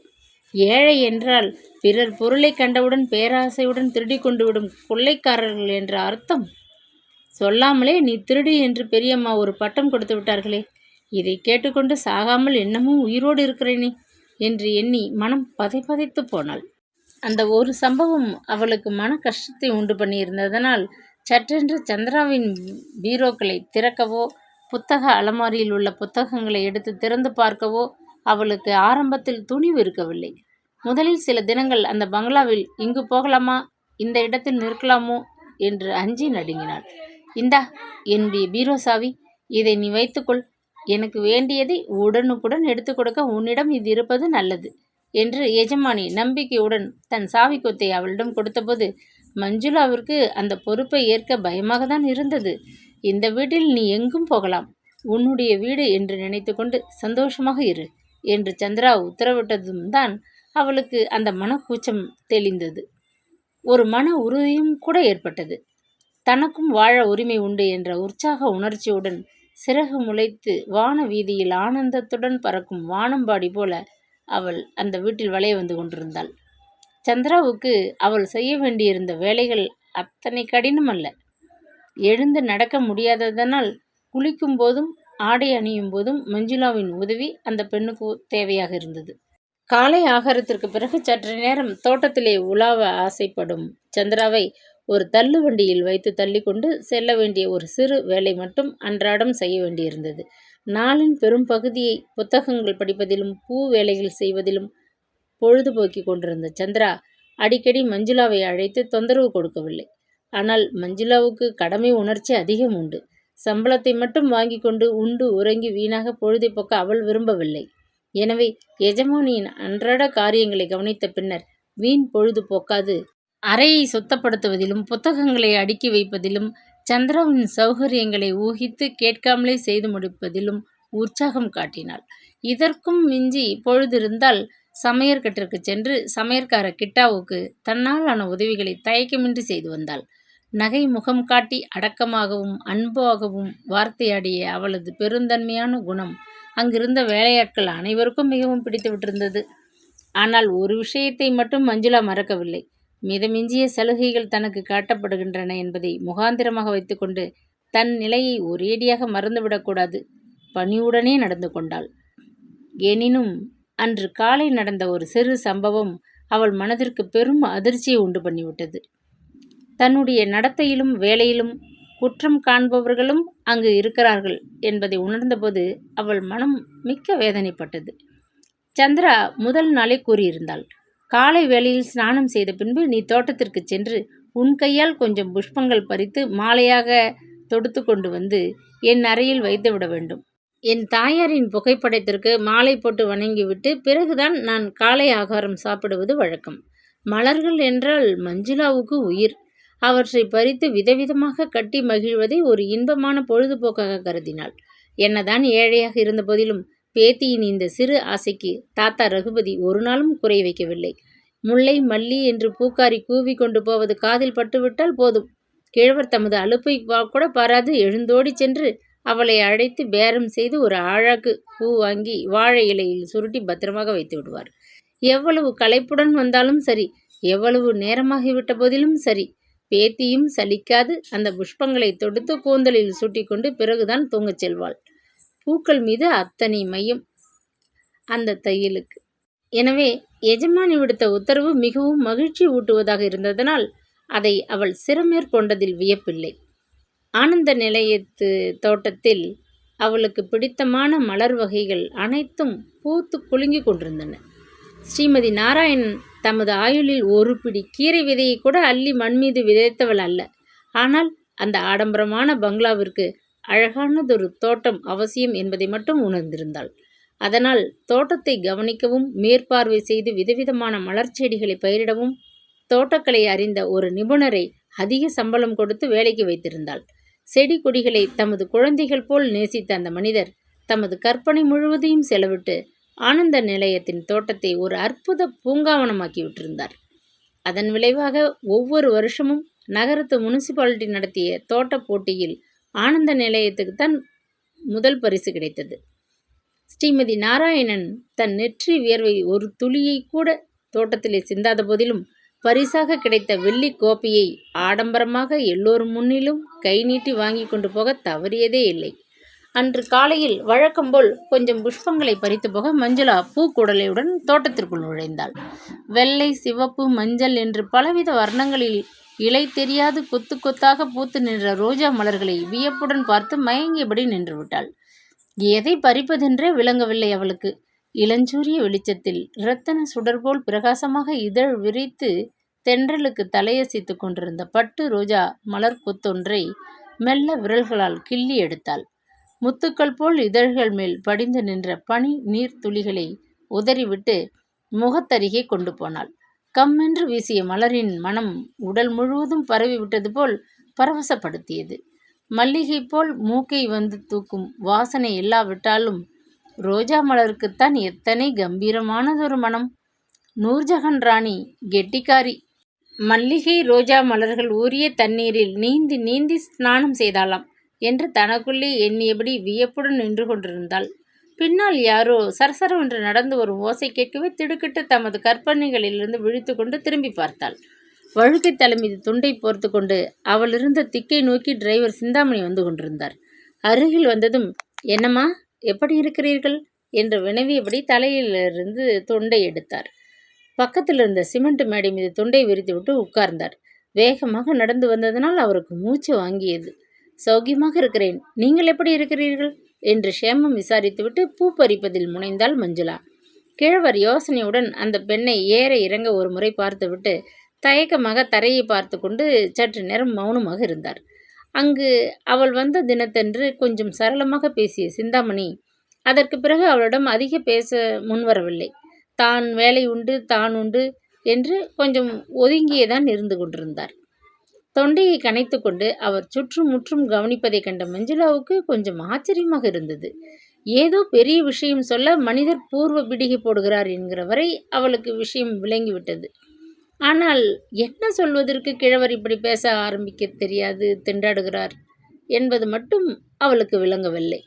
ஏழை என்றால் பிறர் பொருளை கண்டவுடன் பேராசையுடன் திருடி கொண்டு விடும் கொள்ளைக்காரர்கள் என்ற அர்த்தம். சொல்லாமலே நீ திருடி என்று பெரியம்மா ஒரு பட்டம் கொடுத்து விட்டார்களே, இதை கேட்டுக்கொண்டு சாகாமல் இன்னமும் உயிரோடு இருக்கிறேனே என்று எண்ணி மனம் பதைத்து போனாள். அந்த ஒரு சம்பவம் அவளுக்கு மன கஷ்டத்தை உண்டு பண்ணியிருந்ததனால் சற்றென்று சந்திராவின் பீரோக்களை திறக்கவோ புத்தக அலமாரியில் உள்ள புத்தகங்களை எடுத்து திறந்து பார்க்கவோ அவளுக்கு ஆரம்பத்தில் துணிவு இருக்கவில்லை. முதலில் சில தினங்கள் அந்த பங்களாவில் இங்கு போகலாமா, இந்த இடத்தில் நிற்கலாமோ என்று அஞ்சி நடுங்கினாள். இந்தா என்னுடைய பீரோ சாவி, இதை நீ வைத்துக்கொள். எனக்கு வேண்டியதை உடனுக்குடன் எடுத்து கொடுக்க உன்னிடம் இது இருப்பது நல்லது என்று எஜமானி நம்பிக்கையுடன் தன் சாவி கொத்தை அவளிடம் கொடுத்தபோது மஞ்சுளாவிற்கு அந்த பொறுப்பை ஏற்க பயமாகத்தான் இருந்தது. இந்த வீட்டில் நீ எங்கும் போகலாம், உன்னுடைய வீடு என்று நினைத்து கொண்டு சந்தோஷமாக இரு என்று சந்திரா உத்தரவிட்டதும் தான் அவளுக்கு அந்த மனக்கூச்சம் தெளிந்தது. ஒரு மன உறுதியும் கூட ஏற்பட்டது. தனக்கும் வாழ உரிமை உண்டு என்ற உற்சாக உணர்ச்சியுடன் சிறகு முளைத்து வான வீதியில் ஆனந்தத்துடன் பறக்கும் வானம்பாடி போல அவள் அந்த வீட்டில் வளைய வந்து கொண்டிருந்தாள். சந்திராவுக்கு அவள் செய்ய வேண்டியிருந்த வேலைகள் அத்தனை கடினம் அல்ல. எழுந்து நடக்க முடியாததனால் குளிக்கும் போதும் ஆடை அணியும் போதும் மஞ்சுளாவின் உதவி அந்த பெண்ணுக்கு தேவையாக இருந்தது. காலை ஆகாரத்திற்கு பிறகு சற்று நேரம் தோட்டத்திலே உலாவ ஆசைப்படும் சந்திராவை ஒரு தள்ளு வண்டியில் வைத்து தள்ளி கொண்டு செல்ல வேண்டிய ஒரு சிறு வேலை மட்டும் அன்றாடம் செய்ய வேண்டியிருந்தது. நாளின் பெரும் பகுதியை புத்தகங்கள் படிப்பதிலும் பூ வேலைகள் செய்வதிலும் பொழுதுபோக்கி கொண்டிருந்த சந்திரா அடிக்கடி மஞ்சுளாவை அழைத்து தொந்தரவு கொடுக்கவில்லை. ஆனால் மஞ்சுளாவுக்கு கடமை உணர்ச்சி அதிகம் உண்டு. சம்பளத்தை மட்டும் வாங்கி கொண்டு உண்டு உறங்கி வீணாக பொழுதை போக்க அவள் விரும்பவில்லை. எனவே எஜமானியின் அன்றாட காரியங்களை கவனித்த பின்னர் வீண் பொழுது போக்காது அறையை சுத்தப்படுத்துவதிலும் புத்தகங்களை அடுக்கி வைப்பதிலும் சந்திராவின் சௌகரியங்களை ஊகித்து கேட்காமலே செய்து முடிப்பதிலும் உற்சாகம் காட்டினாள். இதற்கும் மிஞ்சி பொழுதிருந்தால் சமையற்கட்டிற்கு சென்று சமையற்கார கிட்டாவுக்கு தன்னால் ஆன உதவிகளை தயக்கமின்றி செய்து வந்தாள். நகை முகம் காட்டி அடக்கமாகவும் அன்பாகவும் வார்த்தையாடிய அவளது பெருந்தன்மையான குணம் அங்கிருந்த வேலையாட்கள் அனைவருக்கும் மிகவும் பிடித்து விட்டிருந்தது. ஆனால் ஒரு விஷயத்தை மட்டும் மஞ்சுளா மறக்கவில்லை. மிதமிஞ்சிய சலுகைகள் தனக்கு காட்டப்படுகின்றன என்பதை முகாந்திரமாக வைத்துக்கொண்டு தன் நிலையை ஒரேடியாக மறந்துவிடக்கூடாது. பணிவுடனே நடந்து கொண்டாள். எனினும் அன்று காலை நடந்த ஒரு சிறு சம்பவம் அவள் மனதிற்கு பெரும் அதிர்ச்சியை உண்டு பண்ணிவிட்டது. தன்னுடைய நடத்தையிலும் வேலையிலும் குற்றம் காண்பவர்களும் அங்கு இருக்கிறார்கள் என்பதை உணர்ந்தபோது அவள் மனம் மிக்க வேதனைப்பட்டது. சந்திரா முதல் நாளே கூறியிருந்தாள், காலை வேளையில் ஸ்நானம் செய்த பின்பு நீ தோட்டத்திற்கு சென்று உன் கையால் கொஞ்சம் புஷ்பங்கள் பறித்து மாலையாக தொடுத்து கொண்டு வந்து என் அறையில் வைத்து விட வேண்டும். என் தாயாரின் புகைப்படத்திற்கு மாலை போட்டு வணங்கிவிட்டு பிறகுதான் நான் காலை ஆகாரம் சாப்பிடுவது வழக்கம். மலர்கள் என்றால் மஞ்சுளாவுக்கு உயிர். அவற்றை பறித்து விதவிதமாக கட்டி மகிழ்வதை ஒரு இன்பமான பொழுதுபோக்காக கருதினாள். என்னதான் ஏழையாக இருந்த போதிலும் பேத்தியின் இந்த சிறு ஆசைக்கு தாத்தா ரகுபதி ஒரு நாளும் குறை வைக்கவில்லை. முல்லை மல்லி என்று பூக்காரி கூவி கொண்டு போவது காதில் பட்டுவிட்டால் போதும், கிழவர் தமது அலுப்பை கூட பாராது எழுந்தோடி சென்று அவளை அழைத்து பேரம் செய்து ஒரு ஆழாக்கு பூ வாங்கி வாழை இலையில் சுருட்டி பத்திரமாக வைத்து விடுவார். எவ்வளவு களைப்புடன் வந்தாலும் சரி, எவ்வளவு நேரமாகிவிட்ட போதிலும் சரி, பேத்தியும் சலிக்காது அந்த புஷ்பங்களை தொடுத்து கூந்தலில் சூட்டிக்கொண்டு பிறகுதான் தூங்கச் செல்வாள். பூக்கள் மீது அத்தனை மையம் அந்த தையலுக்கு. எனவே எஜமானி விடுத்த உத்தரவு மிகவும் மகிழ்ச்சி ஊட்டுவதாக இருந்ததனால் அதை அவள் சிரமேற்கொண்டதில் வியப்பில்லை. ஆனந்த நிலையத்து தோட்டத்தில் அவளுக்கு பிடித்தமான மலர் வகைகள் அனைத்தும் பூத்து குலுங்கி கொண்டிருந்தன. ஸ்ரீமதி நாராயணன் தமது ஆயுளில் ஒரு பிடி கீரை விதையை கூட அள்ளி மண் மீது விதைத்தவள் அல்ல. ஆனால் அந்த ஆடம்பரமான பங்களாவிற்கு அழகானதொரு தோட்டம் அவசியம் என்பதை மட்டும் உணர்ந்திருந்தாள். அதனால் தோட்டத்தை கவனிக்கவும் மேற்பார்வை செய்து விதவிதமான மலர் செடிகளை பயிரிடவும் தோட்டக்கலை அறிந்த ஒரு நிபுணரை அதிக சம்பளம் கொடுத்து வேலைக்கு வைத்திருந்தாள். செடி கொடிகளை தமது குழந்தைகள் போல் நேசித்த அந்த மனிதர் தமது கற்பனை முழுவதையும் செலவிட்டு ஆனந்த நிலையத்தின் தோட்டத்தை ஒரு அற்புத பூங்காவனமாக்கி விட்டிருந்தார். அதன் விளைவாக ஒவ்வொரு வருஷமும் நகரத்து முனிசிபாலிட்டி நடத்திய தோட்ட போட்டியில் ஆனந்த நிலையத்துக்குத்தான் முதல் பரிசு கிடைத்தது. ஸ்ரீமதி நாராயணன் தன் நெற்றி வியர்வை ஒரு துளியை கூட தோட்டத்திலே சிந்தாத போதிலும் பரிசாக கிடைத்த வெள்ளி கோப்பையை ஆடம்பரமாக எல்லோரும் முன்னிலும் கை நீட்டி வாங்கி கொண்டு போக தவறியதே இல்லை. அன்று காலையில் வழக்கம்போல் கொஞ்சம் புஷ்பங்களை பறித்து போக மஞ்சுளா பூக்குடலையுடன் தோட்டத்திற்குள் நுழைந்தாள். வெள்ளை, சிவப்பு, மஞ்சள் என்று பலவித வர்ணங்களில் இலை தெரியாது கொத்து கொத்தாக பூத்து நின்ற ரோஜா மலர்களை வியப்புடன் பார்த்து மயங்கியபடி நின்று விட்டாள். எதை பறிப்பதென்றே விளங்கவில்லை அவளுக்கு. இளஞ்சூரிய வெளிச்சத்தில் இரத்தன சுடர்போல் பிரகாசமாக இதழ் விரித்து தென்றலுக்கு தலையசித்து கொண்டிருந்த பட்டு ரோஜா மலர் கொத்தொன்றை மெல்ல விரல்களால் கிள்ளி எடுத்தாள். முத்துக்கள் போல் இதழ்கள் மேல் படிந்து நின்ற பனி நீர் துளிகளை உதறிவிட்டு முகத்தருகே கொண்டு போனாள். கம்மென்று வீசிய மலரின் மனம் உடல் முழுவதும் பரவி விட்டது போல் பரவசப்படுத்தியது. மல்லிகை போல் மூக்கை வந்து தூக்கும் வாசனை இல்லாவிட்டாலும் ரோஜா மலருக்குத்தான் எத்தனை கம்பீரமானதொரு மனம். நூர்ஜஹான் ராணி கெட்டிக்காரி. மல்லிகை ரோஜா மலர்கள் ஊறிய தண்ணீரில் நீந்தி நீந்தி ஸ்நானம் செய்தாளாம் என்று தனக்குள்ளே எண்ணியபடி வியப்புடன் நின்று கொண்டிருந்தாள். பின்னால் யாரோ சரசரவென்று நடந்து வரும் ஓசை கேட்கவே திடுக்கிட்டு தமது கற்பனைகளிலிருந்து விழித்து கொண்டு திரும்பி பார்த்தாள். வழுக்கை தலை மீது துண்டை போர்த்து கொண்டு அவள் இருந்த திக்கை நோக்கி டிரைவர் சிந்தாமணி வந்து கொண்டிருந்தார். அருகில் வந்ததும், என்னம்மா, எப்படி இருக்கிறீர்கள் என்று வினவியபடி தலையிலிருந்து துண்டை எடுத்தார். பக்கத்தில் இருந்த சிமெண்ட் மேடை மீது துண்டை விரித்துவிட்டு உட்கார்ந்தார். வேகமாக நடந்து வந்ததனால் அவருக்கு மூச்சு வாங்கியது. சௌக்கியமாக இருக்கிறேன், நீங்கள் எப்படி இருக்கிறீர்கள் என்று க்ஷேமம் விசாரித்துவிட்டு பூ பறிப்பதில் முனைந்தாள் மஞ்சுளா. கிழவர் யோசனையுடன் அந்த பெண்ணை ஏற இறங்க ஒரு முறை பார்த்துவிட்டு தயக்கமாக தரையை பார்த்து கொண்டு சற்று நேரம் மௌனமாக இருந்தார். அங்கு அவள் வந்த தினத்தன்று கொஞ்சம் சரளமாக பேசிய சிந்தாமணி அதற்கு பிறகு அவளிடம் அதிக பேச முன்வரவில்லை. தான் வேலை உண்டு, தான் உண்டு என்று கொஞ்சம் ஒதுங்கியேதான் இருந்து கொண்டிருந்தார். தொண்டையை கனைத்து கொண்டு அவர் சுற்றும் முற்றும் கவனிப்பதை கண்ட மஞ்சுளாவுக்கு கொஞ்சம் ஆச்சரியமாக இருந்தது. ஏதோ பெரிய விஷயம் சொல்ல மனிதர் பூர்வ பிடிகை போடுகிறார் என்கிற வரை அவளுக்கு விஷயம் விளங்கிவிட்டது. ஆனால் என்ன சொல்வதற்கு கிழவர் இப்படி பேச ஆரம்பிக்க தெரியாது திண்டாடுகிறார் என்பது மட்டும் அவளுக்கு விளங்கவில்லை.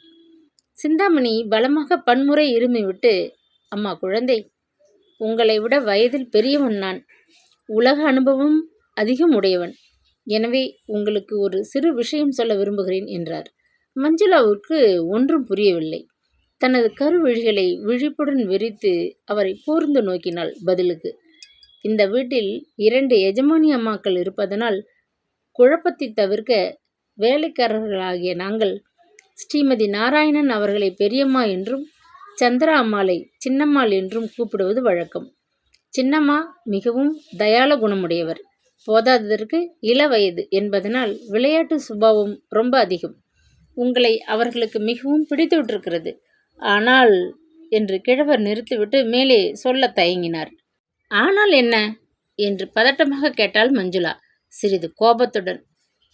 சிந்தாமணி பலமாக பன்முறை இருமிவிட்டு, அம்மா குழந்தை, உங்களை விட வயதில் பெரியவன் நான், உலக அனுபவம் அதிகம் உடையவன். எனவே உங்களுக்கு ஒரு சிறு விஷயம் சொல்ல விரும்புகிறேன் என்றார். மஞ்சுளாவுக்கு ஒன்றும் புரியவில்லை. தனது கருவிழிகளை விழிப்புடன் விரித்து அவரை கூர்ந்து நோக்கினாள் பதிலுக்கு. இந்த வீட்டில் 2 எஜமானி அம்மாக்கள் இருப்பதனால் குழப்பத்தை தவிர்க்க வேலைக்காரர்களாகிய நாங்கள் ஸ்ரீமதி நாராயணன் அவர்களை பெரியம்மா என்றும் சந்திரா அம்மாளை சின்னம்மாள் என்றும் கூப்பிடுவது வழக்கம். சின்னம்மா மிகவும் தயால குணமுடையவர். போதாததற்கு இள வயது என்பதனால் விளையாட்டு சுபாவம் ரொம்ப அதிகம். உங்களை அவர்களுக்கு மிகவும் பிடித்துவிட்டிருக்கிறது. ஆனால் என்று கிழவர் நிறுத்திவிட்டு மேலே சொல்ல தயங்கினார். ஆனால் என்ன என்று பதட்டமாக கேட்டாள் மஞ்சுளா சிறிது கோபத்துடன்.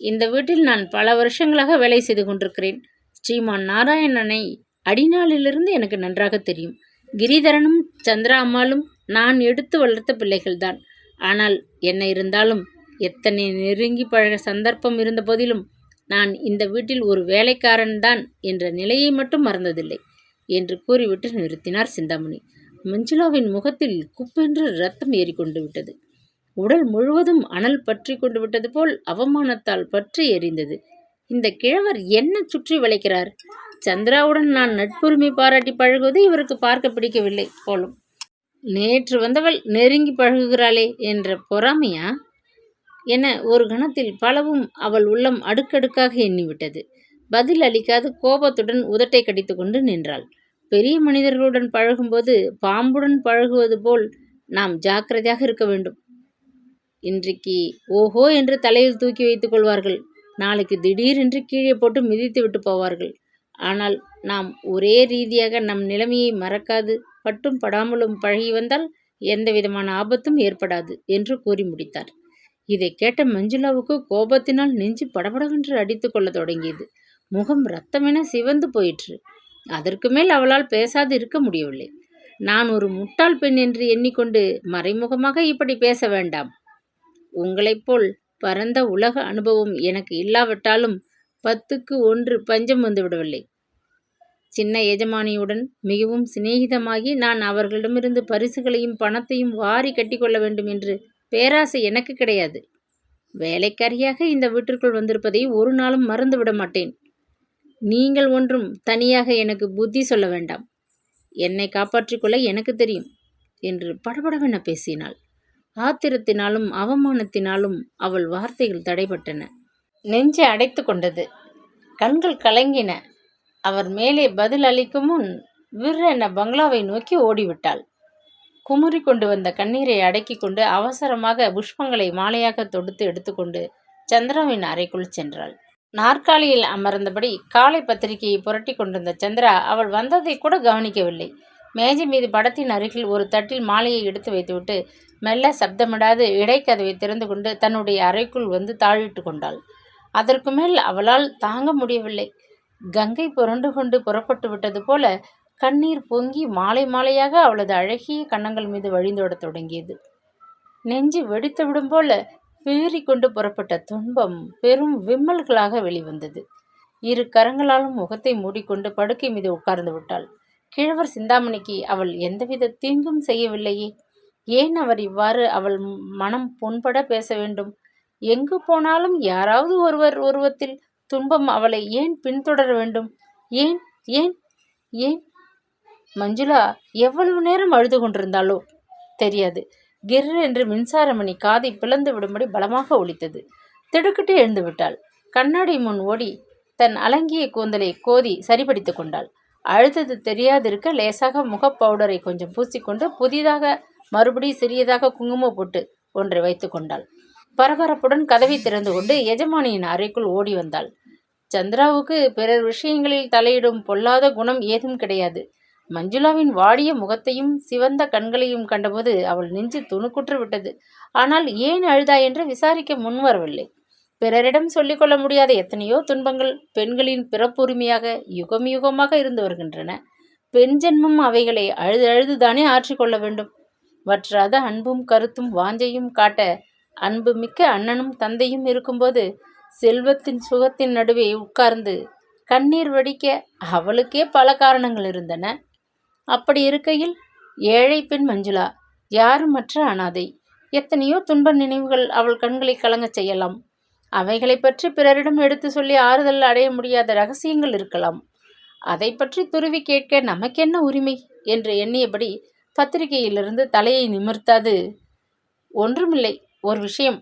இந்த வீட்டில் நான் பல வருஷங்களாக வேலை செய்து கொண்டிருக்கிறேன். ஸ்ரீமான் நாராயணனை அடிநாளிலிருந்து எனக்கு நன்றாக தெரியும். கிரிதரனும் சந்திரா அம்மாளும் நான் எடுத்து வளர்த்த பிள்ளைகள்தான். ஆனால் என்ன இருந்தாலும் எத்தனை நெருங்கி பழக சந்தர்ப்பம் இருந்த போதிலும் நான் இந்த வீட்டில் ஒரு வேலைக்காரன்தான் என்ற நிலையை மட்டும் மறந்ததில்லை என்று கூறிவிட்டு நிறுத்தினார் சிந்தாமணி. மஞ்சுளாவின் முகத்தில் குப்பென்று ரத்தம் ஏறிக்கொண்டு விட்டது. உடல் முழுவதும் அனல் பற்றி கொண்டு விட்டது போல் அவமானத்தால் பற்றி எரிந்தது. இந்த கிழவர் என்ன சுற்றி வளைக்கிறார்? சந்திராவுடன் நான் நட்புரிமை பாராட்டி பழகுவது இவருக்கு பார்க்க பிடிக்கவில்லை போலும். நேற்று வந்தவள் நெருங்கி பழகுகிறாளே என்ற பொறாமையா என ஒரு கணத்தில் பலவும் அவள் உள்ளம் அடுக்கடுக்காக எண்ணிவிட்டது. பதில் அளிக்காது கோபத்துடன் உதட்டை கடித்து கொண்டு நின்றாள். பெரிய மனிதர்களுடன் பழகும்போது பாம்புடன் பழகுவது போல் நாம் ஜாக்கிரதையாக இருக்க வேண்டும். இன்றைக்கு ஓஹோ என்று தலையில் தூக்கி வைத்துக் கொள்வார்கள். நாளைக்கு திடீரென்று கீழே போட்டு மிதித்து விட்டு போவார்கள். ஆனால் நாம் ஒரே ரீதியாக நம் நிலைமையை மறக்காது பட்டும் படாமலும் பழகி வந்தால் எந்த விதமான ஆபத்தும் ஏற்படாது என்று கூறி முடித்தார். இதை கேட்ட மஞ்சுளாவுக்கு கோபத்தினால் நெஞ்சு படபடவென்று அடித்து கொள்ள தொடங்கியது. முகம் இரத்தமென சிவந்து போயிற்று. அதற்கு மேல் அவளால் பேசாது இருக்க முடியவில்லை. நான் ஒரு முட்டாள் பெண் என்று எண்ணிக்கொண்டு மறைமுகமாக இப்படி பேச வேண்டாம். உங்களைப் போல் பரந்த உலக அனுபவம் எனக்கு இல்லாவிட்டாலும் 10க்கு 1 பஞ்சம் வந்துவிடவில்லை. சின்ன எஜமானியுடன் மிகவும் சிநேகிதமாகி நான் அவர்களிடமிருந்து பரிசுகளையும் பணத்தையும் வாரி கட்டி கொள்ள வேண்டும் என்று பேராசை எனக்கு கிடையாது. வேலைக்காரியாக இந்த வீட்டிற்குள் வந்திருப்பதை ஒரு நாளும் மறந்துவிட மாட்டேன். நீங்கள் ஒன்றும் தனியாக எனக்கு புத்தி சொல்ல வேண்டாம். என்னை காப்பாற்றிக்கொள்ள எனக்கு தெரியும் என்று படபடவென பேசினாள். ஆத்திரத்தினாலும் அவமானத்தினாலும் அவள் வார்த்தைகள் தடைபட்டன. நெஞ்சை அடைத்து கொண்டது. கண்கள் கலங்கின. அவர் மேலே பதில் அளிக்கும் முன் விற்றென பங்களாவை நோக்கி ஓடிவிட்டாள். குமுறி கொண்டு வந்த கண்ணீரை அடக்கி கொண்டு அவசரமாக புஷ்பங்களை மாலையாக தொடுத்து எடுத்துக்கொண்டு சந்திராவின் அறைக்குள் சென்றாள். நாற்காலியில் அமர்ந்தபடி காலை பத்திரிகையை புரட்டி கொண்டிருந்த சந்திரா அவள் வந்ததை கூட கவனிக்கவில்லை. மேஜை மீது படத்தின் அருகில் ஒரு தட்டில் மாலையை எடுத்து வைத்துவிட்டு மெல்ல சப்தமிடாது இடைக்கதவை திறந்து கொண்டு தன்னுடைய அறைக்குள் வந்து தாழிட்டு கொண்டாள். அதற்கு மேல் அவளால் தாங்க முடியவில்லை. கங்கை புரண்டு கொண்டு புறப்பட்டு விட்டது போல கண்ணீர் பொங்கி மாலை மாலையாக அவளது அழகிய கன்னங்கள் மீது வழிந்தோடத் தொடங்கியது. நெஞ்சு வெடித்துவிடும் போல பீறிக்கொண்டு புறப்பட்ட துன்பம் பெரும் விம்மல்களாக வெளிவந்தது. இரு கரங்களாலும் முகத்தை மூடிக்கொண்டு படுக்கை மீது உட்கார்ந்து விட்டாள். கிழவர் சிந்தாமணிக்கு அவள் எந்தவித தீங்கும் செய்யவில்லையே. ஏன் அவர் இவ்வாறு அவள் மனம் புண்பட பேச வேண்டும்? எங்கு போனாலும் யாராவது ஒருவர் உருவத்தில் துன்பம் அவளை ஏன் பின்தொடர வேண்டும்? ஏன் ஏன் ஏன்? மஞ்சுளா எவ்வளவு நேரம் அழுது கொண்டிருந்தாளோ தெரியாது. கிர் என்று மின்சாரமணி காதை பிளந்து விடும்படி பலமாக ஒலித்தது. திடுக்கிட்டு எழுந்து விட்டாள். கண்ணாடி முன் ஓடி தன் அலங்கிய கூந்தலை கோதி சரிபடித்து கொண்டாள். அழுதது தெரியாதிருக்க லேசாக முக பவுடரை கொஞ்சம் பூசிக்கொண்டு புதிதாக மறுபடி சிறியதாக குங்குமம் போட்டு ஒன்றை வைத்து கொண்டாள். பரபரப்புடன் கதவை திறந்து கொண்டு எஜமானியின் அறைக்குள் ஓடி வந்தாள். சந்திராவுக்கு பிறர் விஷயங்களில் தலையிடும் பொல்லாத குணம் ஏதும் கிடையாது. மஞ்சுளாவின் வாடிய முகத்தையும் சிவந்த கண்களையும் கண்டபோது அவள் நெஞ்சு துணுக்குற்று விட்டது. ஆனால் ஏன் அழுதாய் என்று விசாரிக்க முன்வரவில்லை. பிறரிடம் சொல்லிக்கொள்ள முடியாத எத்தனையோ துன்பங்கள் பெண்களின் பிறப்புரிமையாக யுகம் யுகமாக இருந்து வருகின்றன. பெண் ஜென்மம் அவைகளை அழுது அழுதுதானே ஆற்றிக்கொள்ள வேண்டும். வற்றாத அன்பும் கருத்தும் வாஞ்சையும் காட்ட அன்பு மிக்க அண்ணனும் தந்தையும் இருக்கும்போது செல்வத்தின் சுகத்தின் நடுவே உட்கார்ந்து கண்ணீர் வடிக்க அவளுக்கே பல காரணங்கள் இருந்தன. அப்படி இருக்கையில் ஏழை பெண் மஞ்சுளா, யாருமற்ற அனாதை. எத்தனையோ துன்ப நினைவுகள் அவள் கண்களை கலங்கச் செய்யலாம். அவைகளை பற்றி பிறரிடம் எடுத்து சொல்லி ஆறுதல் அடைய முடியாத ரகசியங்கள் இருக்கலாம். அதை பற்றி துருவி கேட்க நமக்கென்ன உரிமை என்று எண்ணியபடி பத்திரிகையிலிருந்து தலையை நிமிர்த்தாது, ஒன்றுமில்லை, ஒரு விஷயம்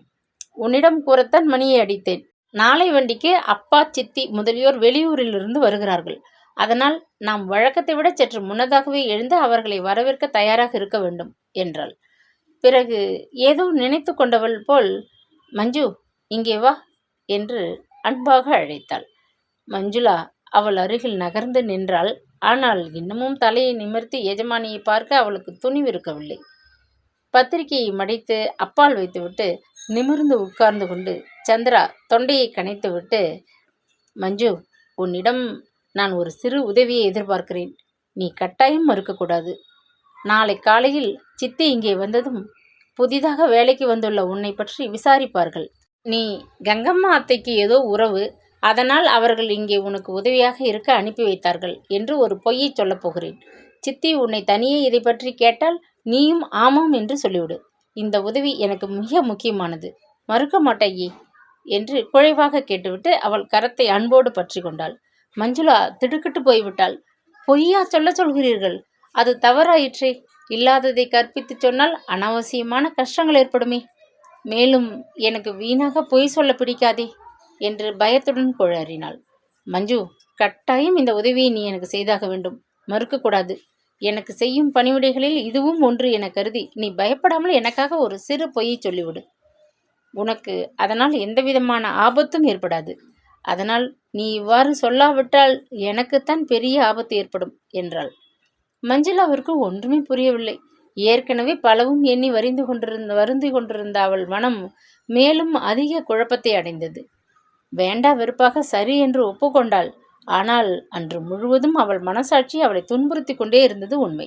உன்னிடம் கூறத்தான் மணியை அடித்தேன். நாளை வண்டிக்கு அப்பா சித்தி முதலியோர் வெளியூரிலிருந்து வருகிறார்கள். அதனால் நாம் வழக்கத்தை விட சற்று முன்னதாகவே எழுந்து அவர்களை வரவேற்க தயாராக இருக்க வேண்டும் என்றாள். பிறகு ஏதோ நினைத்து கொண்டவள் போல், மஞ்சு இங்கே வா என்று அன்பாக அழைத்தாள். மஞ்சுளா அவள் அருகில் நகர்ந்து நின்றாள். ஆனால் இன்னமும் தலையை நிமிர்த்தி எஜமானியை பார்க்க அவளுக்கு துணிவிருக்கவில்லை. பத்திரிகையை மடித்து அப்பால் வைத்துவிட்டு நிமிர்ந்து உட்கார்ந்து கொண்டு சந்திரா தொண்டையை கனைத்துவிட்டு, மஞ்சு, உன்னிடம் நான் ஒரு சிறு உதவியை எதிர்பார்க்கிறேன். நீ கட்டாயம் மறுக்கக்கூடாது. நாளை காலையில் சித்தி இங்கே வந்ததும் புதிதாக வேலைக்கு வந்துள்ள உன்னை பற்றி விசாரிப்பார்கள். நீ கங்கம்மா அத்தைக்கு ஏதோ உறவு, அதனால் அவர்கள் இங்கே உனக்கு உதவியாக இருக்க அனுப்பி வைத்தார்கள் என்று ஒரு பொய்யை சொல்லப் போகிறேன். சித்தி உன்னை தனியே இதை பற்றி கேட்டால் நீயும் ஆமாம் என்று சொல்லிவிடு. இந்த உதவி எனக்கு மிக முக்கியமானது. மறுக்க மாட்டாயே என்று குழைவாக கேட்டுவிட்டு அவள் கரத்தை அன்போடு பற்றி கொண்டாள். மஞ்சுளா திடுக்கிட்டு போய்விட்டாள். பொய்யா சொல்கிறீர்கள்? அது தவறாயிற்றே. இல்லாததை கற்பித்து சொன்னால் அனாவசியமான கஷ்டங்கள் ஏற்படுமே. மேலும் எனக்கு வீணாக பொய் சொல்ல பிடிக்காதே என்று பயத்துடன் குழறினாள். மஞ்சு, கட்டாயம் இந்த உதவியை நீ எனக்கு செய்தாக வேண்டும். மறுக்கக்கூடாது. எனக்கு செய்யும் பணிவிடைகளில் இதுவும் ஒன்று என கருதி நீ பயப்படாமல் எனக்காக ஒரு சிறு பொய்யை சொல்லிவிடு. உனக்கு அதனால் எந்தவிதமான ஆபத்தும் ஏற்படாது. அதனால் நீ இவ்வாறு சொல்லாவிட்டால் எனக்குத்தான் பெரிய ஆபத்து ஏற்படும் என்றாள். மஞ்சுளாவிற்கு ஒன்றுமே புரியவில்லை. ஏற்கனவே பலவும் எண்ணி வருந்தி கொண்டிருந்த அவள் மனம் மேலும் அதிக குழப்பத்தை அடைந்தது. வேண்டா வெறுப்பாக சரி என்று ஒப்புக்கொண்டாள். ஆனால் அன்று முழுவதும் அவள் மனசாட்சி அவளை துன்புறுத்தி கொண்டே இருந்தது உண்மை.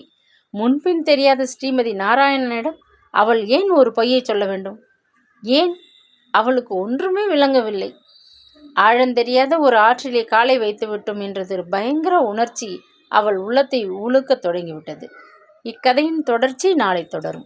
முன்பின் தெரியாத ஸ்ரீமதி நாராயணனிடம் அவள் ஏன் ஒரு பொய்யை சொல்ல வேண்டும்? ஏன்? அவளுக்கு ஒன்றுமே விளங்கவில்லை. ஆழந்தெரியாத ஒரு ஆற்றிலே காலை வைத்துவிட்டோம் என்றது பயங்கர உணர்ச்சி அவள் உள்ளத்தை உழுக்கத் தொடங்கிவிட்டது. இக்கதையின் தொடர்ச்சி நாளை தொடரும்.